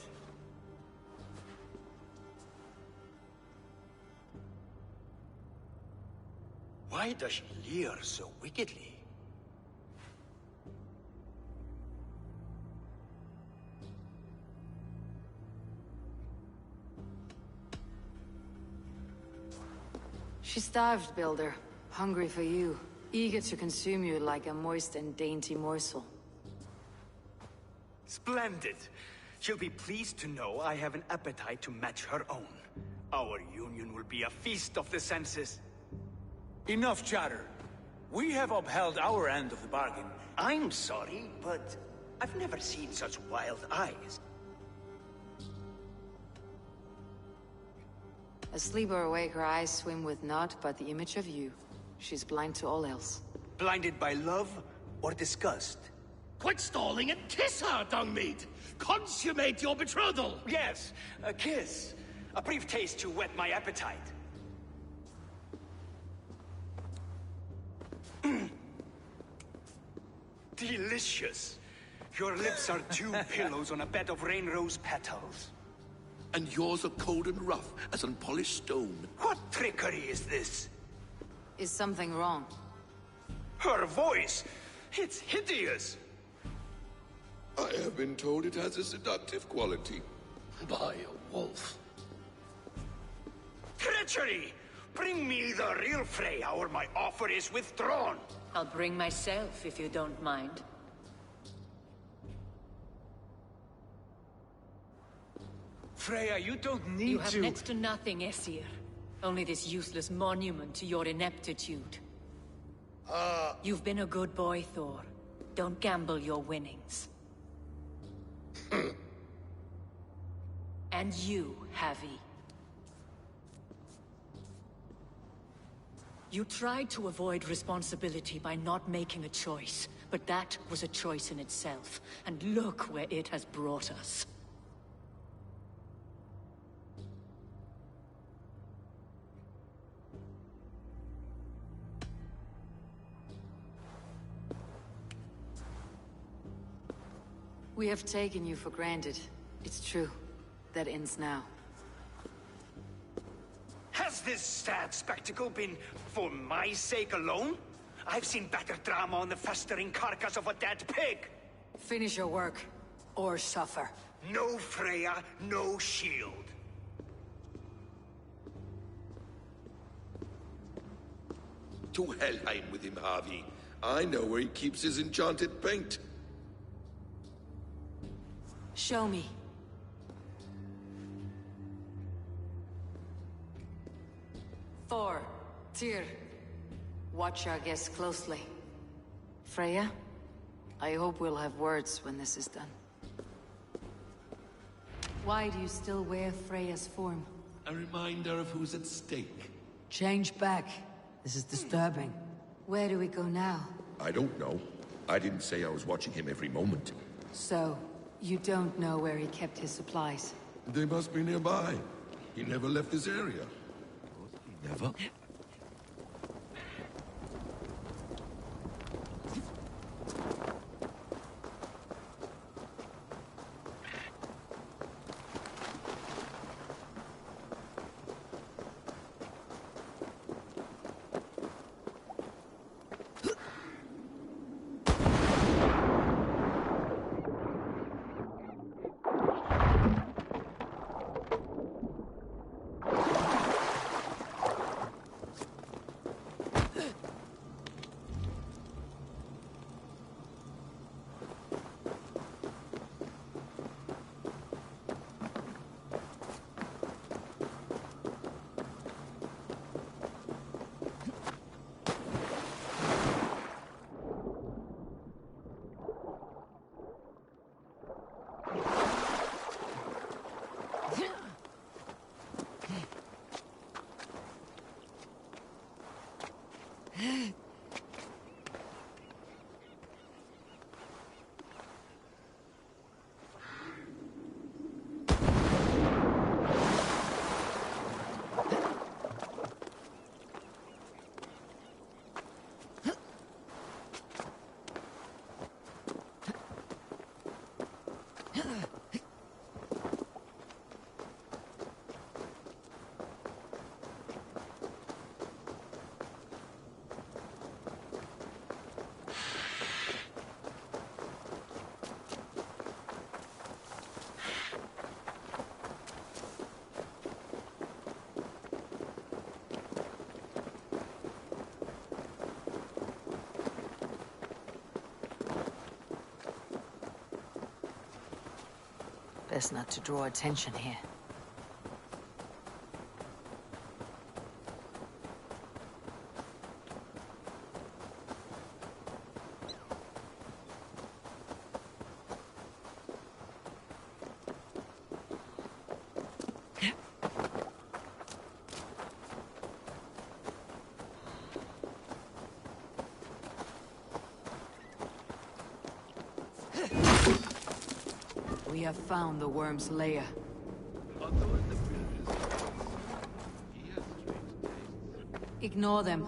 Why does she leer so wickedly? She's starved, Builder. Hungry for you. Eager to consume you like a moist and dainty morsel. Splendid. She'll be pleased to know I have an appetite to match her own. Our union will be a feast of the senses. Enough chatter. We have upheld our end of the bargain. I'm sorry, but I've never seen such wild eyes. Asleep or awake, her eyes swim with naught but the image of you. She's blind to all else. Blinded by love or disgust? Quit stalling and kiss her, Dungmeat! Consummate your betrothal! Yes, a kiss. A brief taste to whet my appetite. Delicious. Your lips are two pillows on a bed of rain rose petals. And yours are cold and rough as unpolished stone. What trickery is this? Is something wrong? Her voice! It's hideous! I have been told it has a seductive quality. By a wolf. Treachery! Bring me the real Freya, or my offer is withdrawn! I'll bring myself, if you don't mind. Freya, you don't need You have to... next to nothing, Aesir. Only this useless monument to your ineptitude. You've been a good boy, Thor. Don't gamble your winnings. And you, Havi. You tried to avoid responsibility by not making a choice, but that was a choice in itself, and look where it has brought us. We have taken you for granted. It's true. That ends now. Has this sad spectacle been for my sake alone? I've seen better drama on the festering carcass of a dead pig! Finish your work, or suffer. No Freya, no shield. To Helheim with him, Harvey. I know where he keeps his enchanted paint. Show me. Thor, Tyr, watch our guests closely. Freya, I hope we'll have words when this is done. Why do you still wear Freya's form? A reminder of who's at stake. Change back. This is disturbing. Where do we go now? I don't know. I didn't say I was watching him every moment. So, you don't know where he kept his supplies? They must be nearby. He never left this area. Never? Best not to draw attention here. We have found the worm's lair. Ignore them.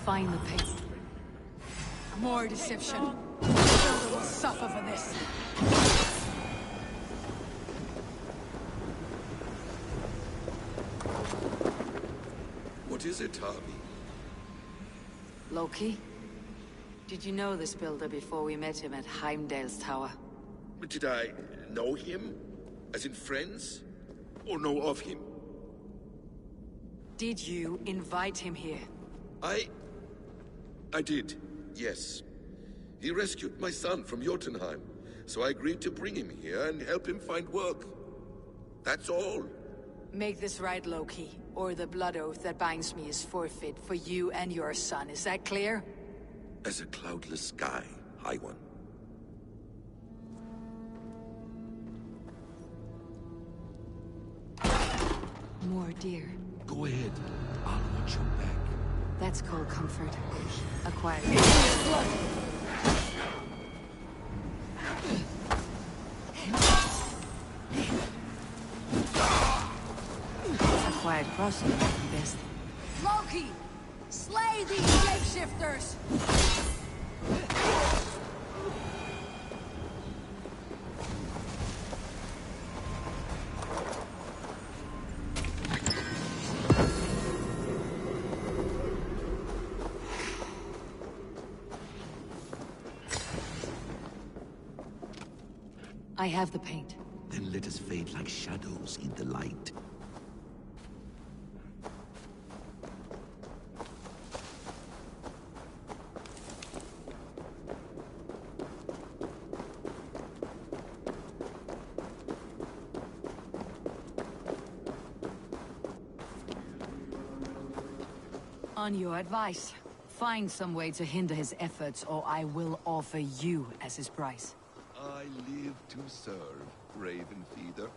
Find the paint. More deception. The builder will suffer for this. What is it, Harvey? Loki? Did you know this builder before we met him at Heimdall's tower? Did I know him? As in friends? Or know of him? Did you invite him here? I did, yes. He rescued my son from Jotunheim, so I agreed to bring him here and help him find work. That's all. Make this right, Loki, or the blood oath that binds me is forfeit for you and your son. Is that clear? As a cloudless sky, High One. More deer. Go ahead. I'll watch your back. That's called comfort. Acquired. Acquired crossing best. Loki! Slay these shapeshifters! I have the paint. Then let us fade like shadows in the light. On your advice, find some way to hinder his efforts, or I will offer you as his price. I live to serve, Raven Feeder.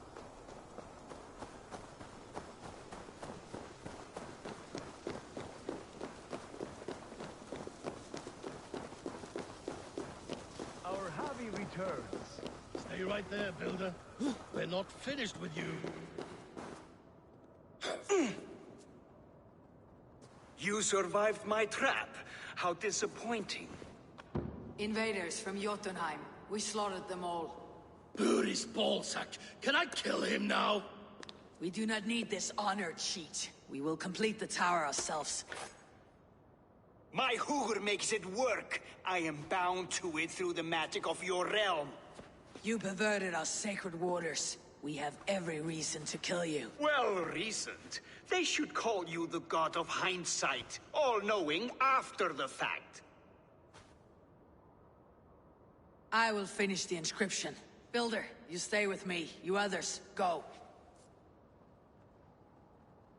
Our Javi returns. Stay right there, Builder. We're not finished with you. You survived my trap. How disappointing. Invaders from Jotunheim. We slaughtered them all. Buri's ballsack. Can I kill him now? We do not need this honored cheat. We will complete the tower ourselves. My Hugr makes it work. I am bound to it through the magic of your realm. You perverted our sacred waters. We have every reason to kill you. Well reasoned. They should call you the god of hindsight, all-knowing after the fact. I will finish the inscription. Builder, you stay with me. You others, go.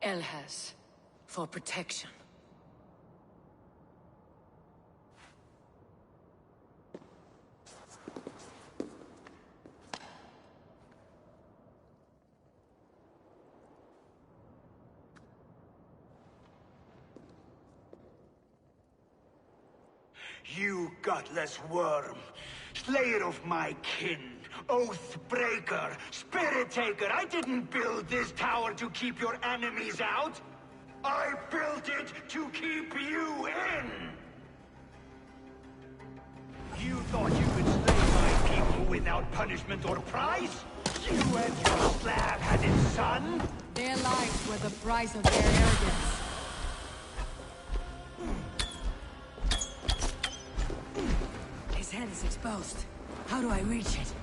Elhas, for protection. You gutless worm, slayer of my kin, oath breaker, spirit taker. I didn't build this tower to keep your enemies out. I built it to keep you in. You thought you could slay my people without punishment or price? You and your slab-headed son? Their lives were the price of their arrogance. His head is exposed. How do I reach it?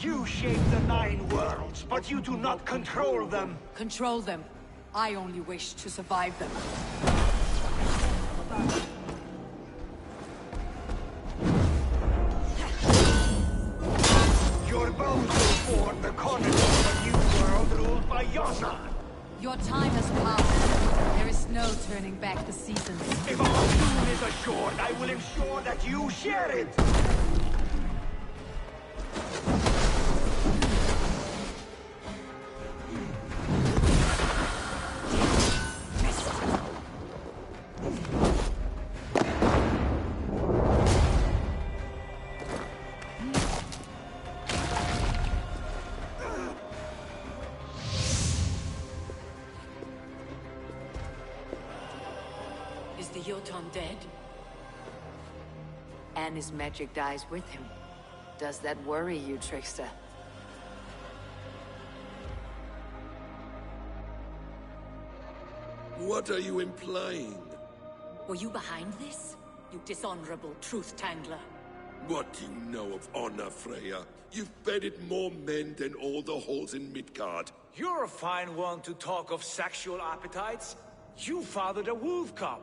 You shape the 9 worlds, but you do not control them. Control them. I only wish to survive them. Your bones will form the cornerstone of a new world ruled by Yossa. Your time has passed. There is no turning back the seasons. If our doom is assured, I will ensure that you share it. Is the Jotun dead? And his magic dies with him. Does that worry you, trickster? What are you implying? Were you behind this? You dishonorable truth-tangler. What do you know of honor, Freya? You've bedded more men than all the halls in Midgard. You're a fine one to talk of sexual appetites. You fathered a wolf cub.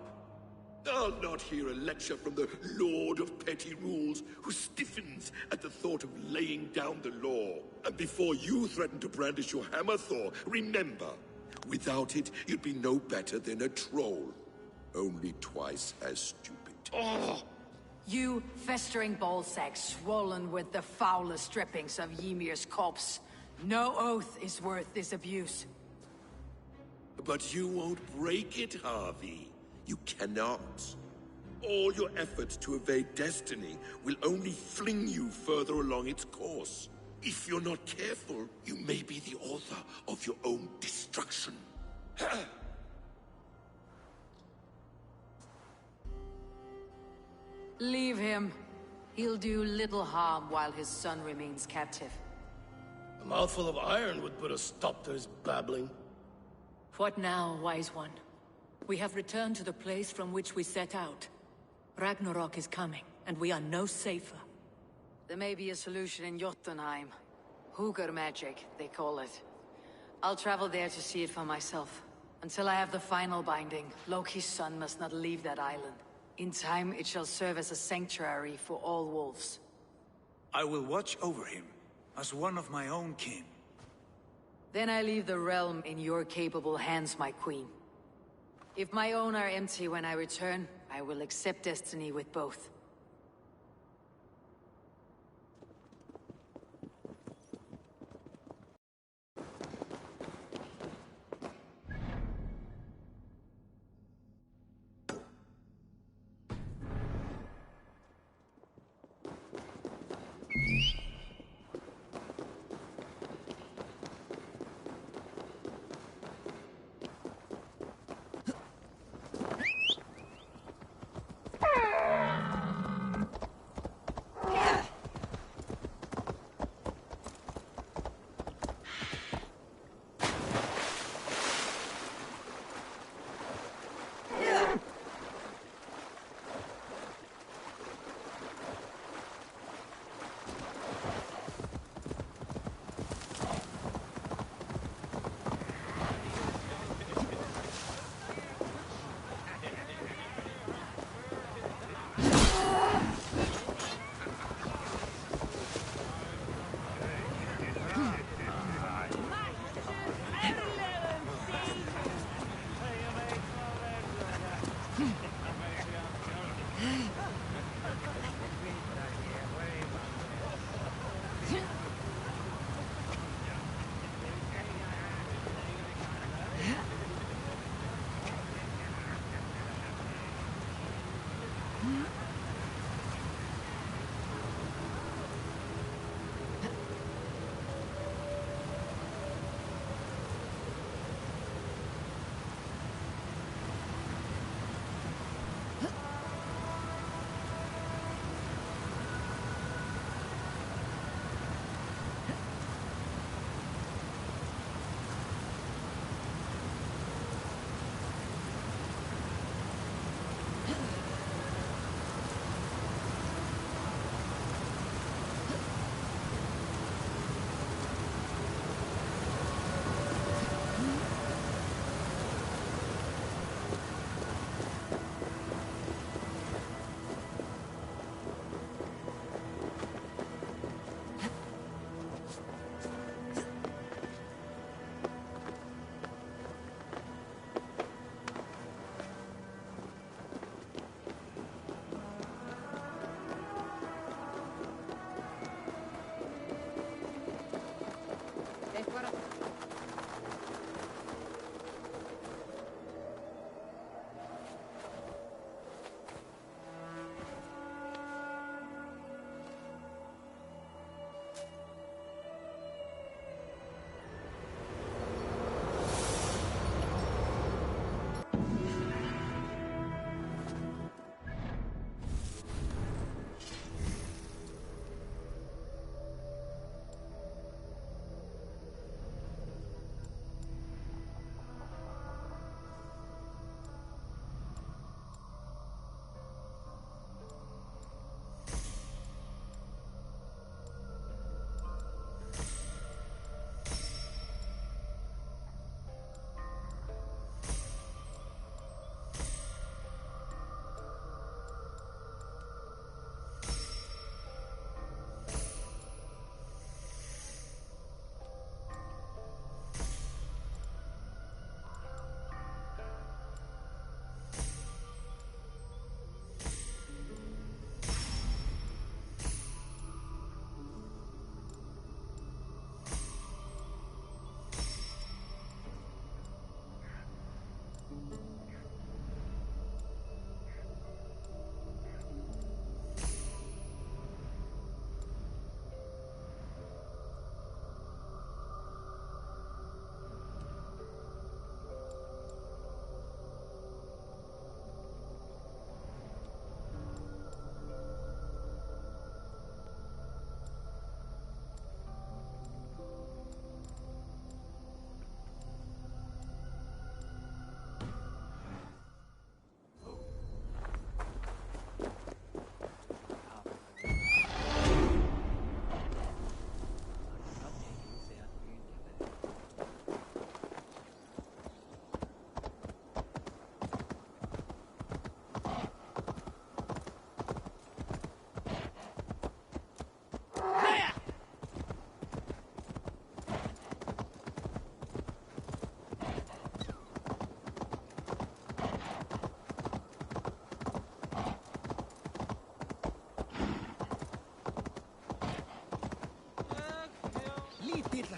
I'll not hear a lecture from the Lord of Petty Rules, who stiffens at the thought of laying down the law. And before you threaten to brandish your hammer, Thor, remember, without it, you'd be no better than a troll. Only twice as stupid. Oh! You festering ballsack swollen with the foulest drippings of Ymir's corpse. No oath is worth this abuse. But you won't break it, Harvey. You cannot. All your efforts to evade destiny will only fling you further along its course. If you're not careful, you may be the author of your own destruction. Leave him. He'll do little harm while his son remains captive. A mouthful of iron would put a stop to his babbling. What now, wise one? We have returned to the place from which we set out. Ragnarok is coming, and we are no safer. There may be a solution in Jotunheim. Hugr magic, they call it. I'll travel there to see it for myself. Until I have the final binding, Loki's son must not leave that island. In time, it shall serve as a sanctuary for all wolves. I will watch over him, as one of my own kin. Then I leave the realm in your capable hands, my queen. If my own are empty when I return, I will accept destiny with both.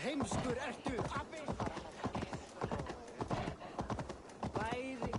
heimskur ertu, api? Væri...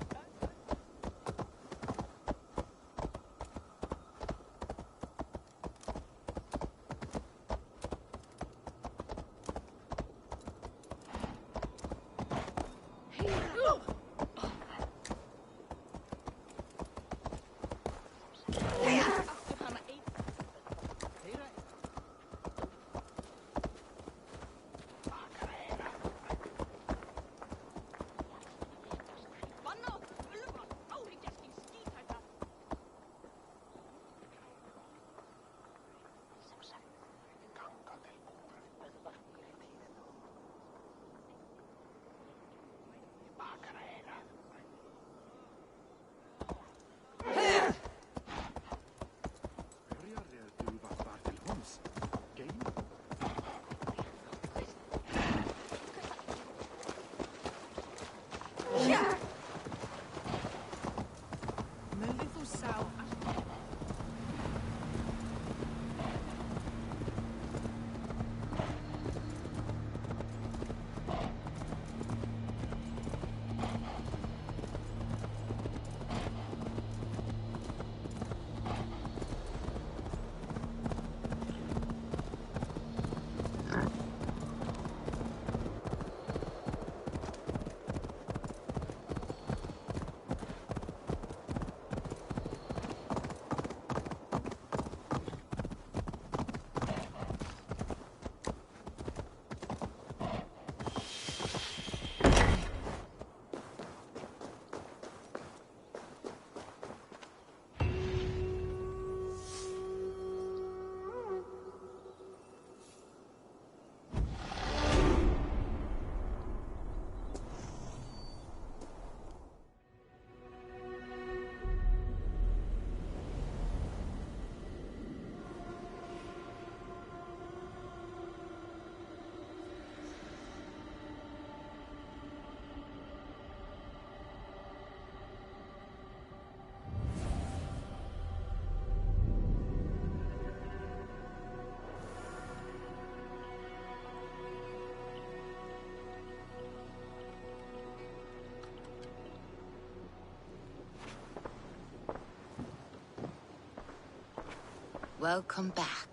Welcome back.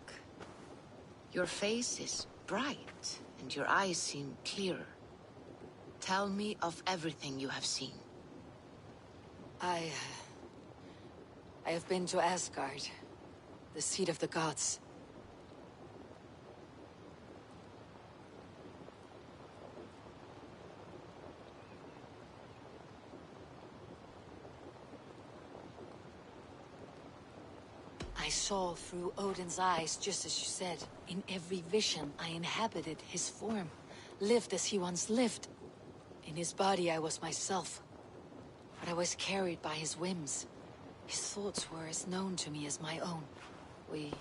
Your face is bright, and your eyes seem clearer. Tell me of everything you have seen. I have been to Asgard, the seat of the gods. I saw through Odin's eyes, just as you said. In every vision, I inhabited his form, lived as he once lived. In his body, I was myself. But I was carried by his whims. His thoughts were as known to me as my own. We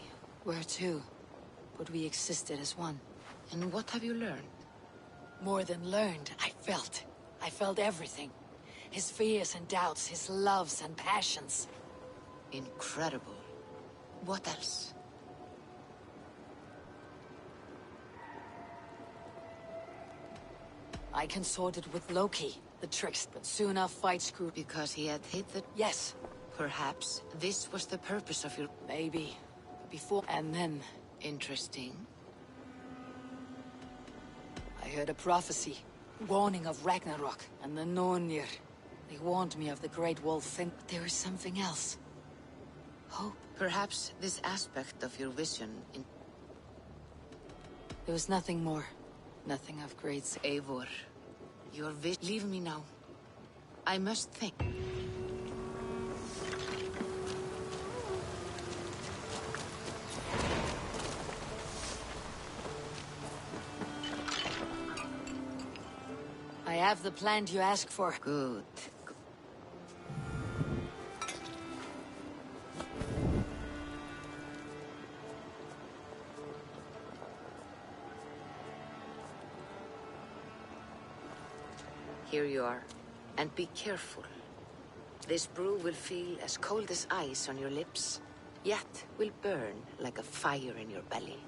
were two, but we existed as one. And what have you learned? More than learned, I felt. I felt everything. His fears and doubts, his loves and passions. Incredible. What else? I consorted with Loki, the trickster, but soon our fights grew. Because he had hit the... Yes. Perhaps this was the purpose of your... Maybe. Before and then... Interesting. I heard a prophecy, warning of Ragnarok and the Nornir. They warned me of the Great Wolf, and there is something else. Hope. Perhaps this aspect of your vision in... There was nothing more. Nothing of great... Eivor, your vision... Leave me now. I must think. I have the plan you ask for. Good. Here you are. And be careful. This brew will feel as cold as ice on your lips, yet will burn like a fire in your belly.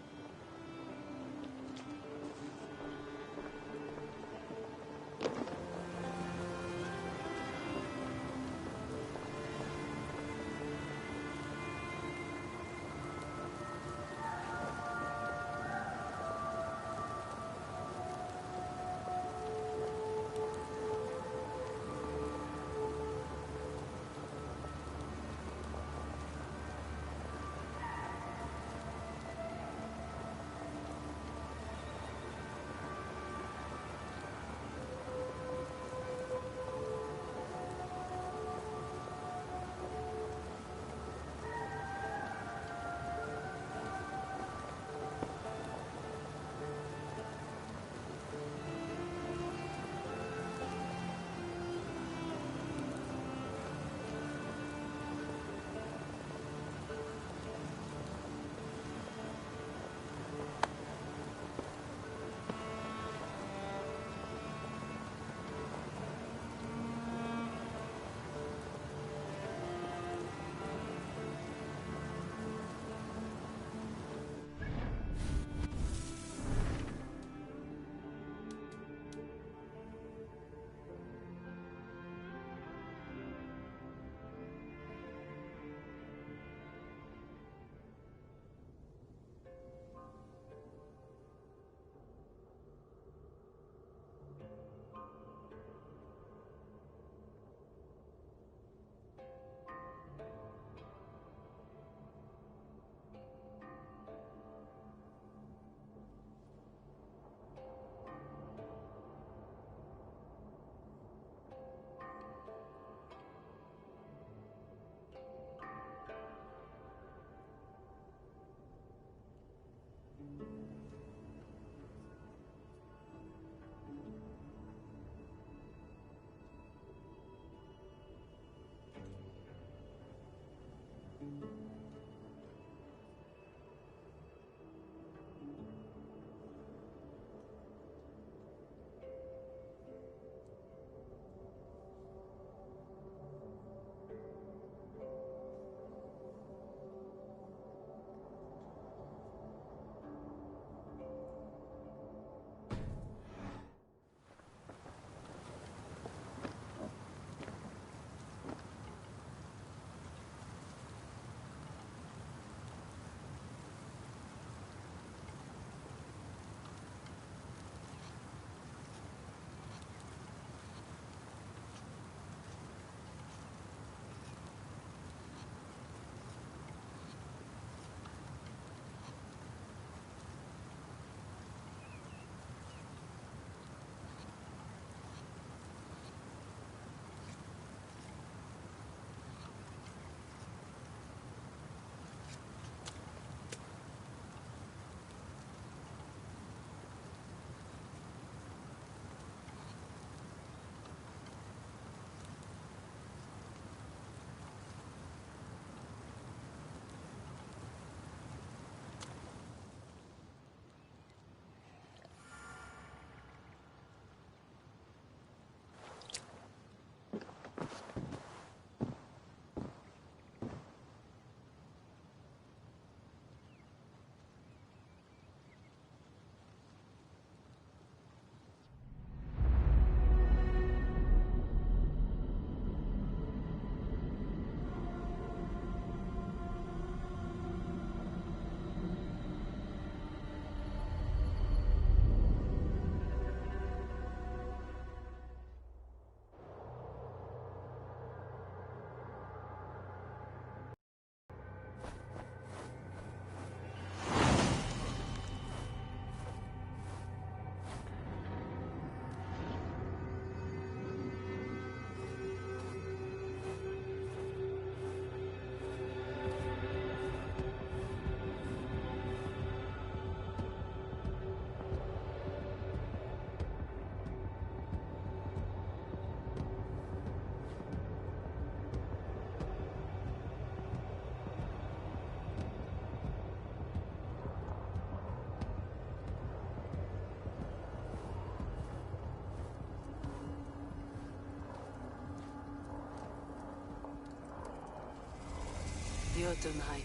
Jotunheim.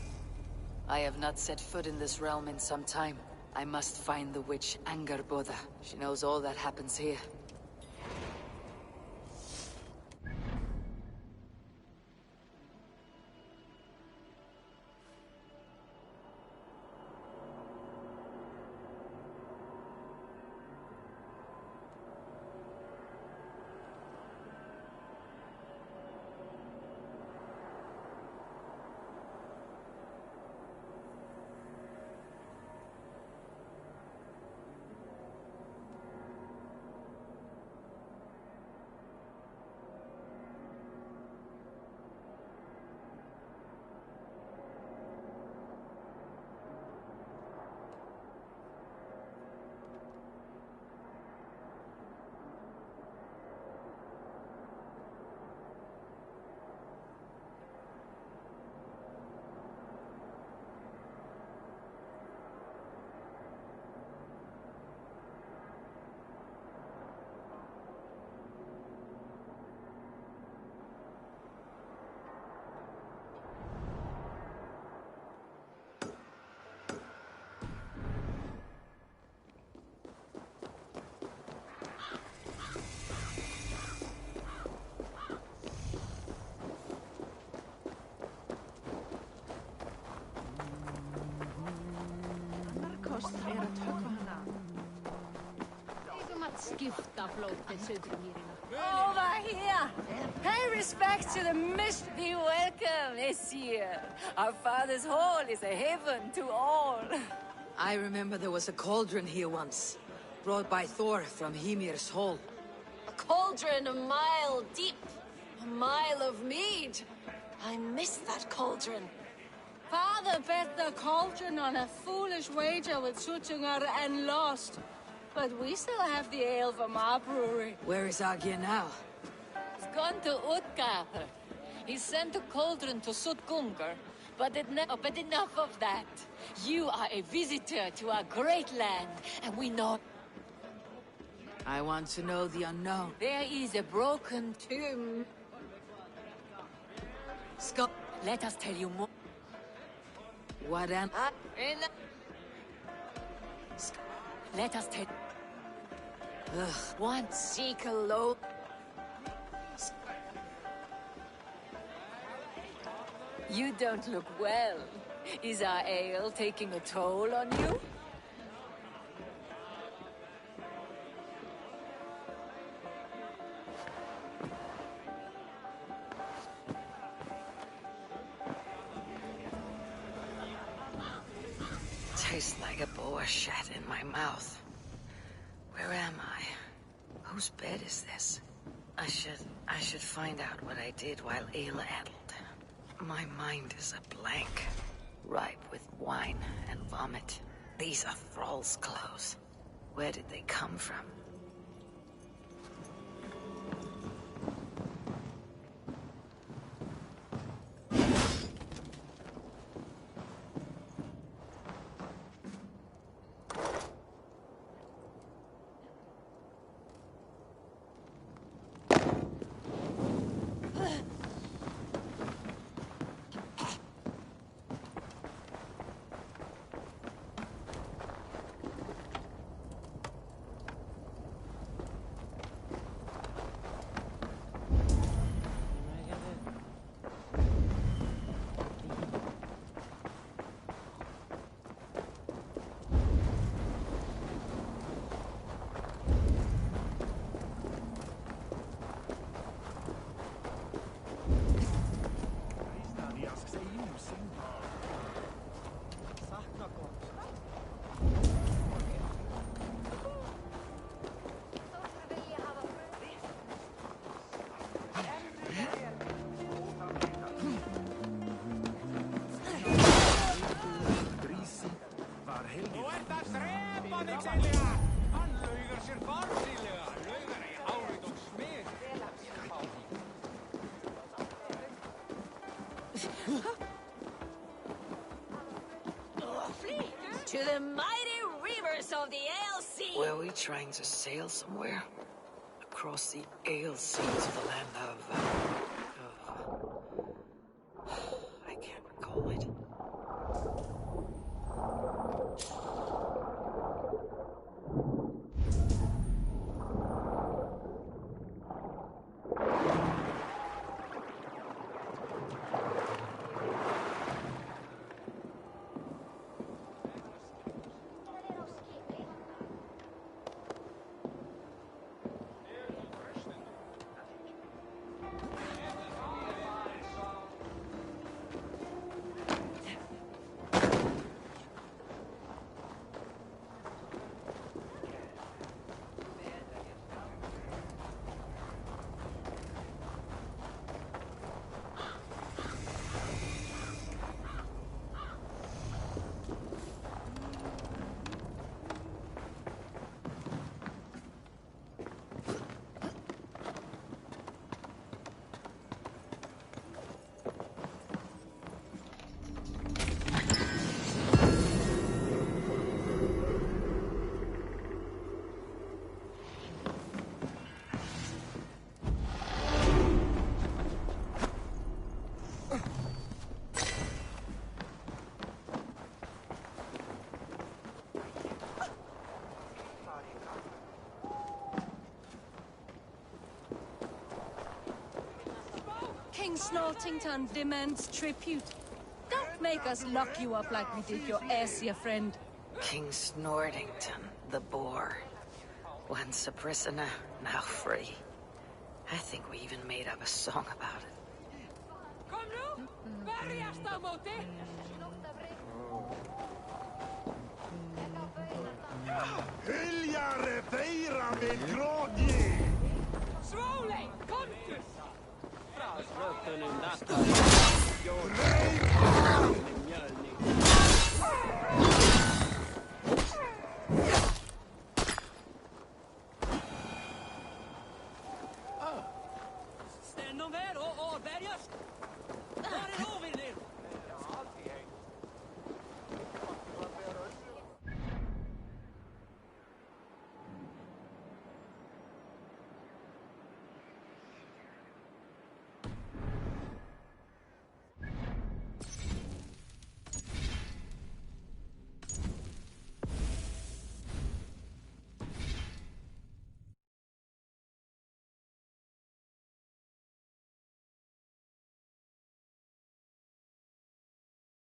I have not set foot in this realm in some time. I must find the witch Angerboda. She knows all that happens here. Over here! Pay respect to the mist. Be welcome, Aesir. Our father's hall is a haven to all. I remember there was a cauldron here once, brought by Thor from Hymir's hall. A cauldron a mile deep. A mile of mead. I miss that cauldron. Father bet the cauldron on a foolish wager with Suttungr and lost. But we still have the ale from our brewery. Where is Agir now? He's gone to Utgard. He sent a cauldron to Suttungr, but enough of that. You are a visitor to our great land, and we know... I want to know the unknown. There is a broken tomb. Scott, let us tell you more. What an... Let us tell... Ugh. Once seek alone. You don't look well. Is our ale taking a toll on you? Tastes like a boar shat in my mouth. Where am I? Whose bed is this? I should find out what I did while Ayla addled. My mind is a blank, ripe with wine and vomit. These are Thrall's clothes. Where did they come from? To the mighty rivers of the Ale Sea! Were we trying to sail somewhere? Across the Ale Sea to the land of... I can't recall it. King Snortington demands tribute. Don't make us lock you up like we did your Aesir friend. King Snortington, the boar. Once a prisoner, now free. I think we even made up a song about it. Hyljare feira med grådje! Svole, kontus! Brave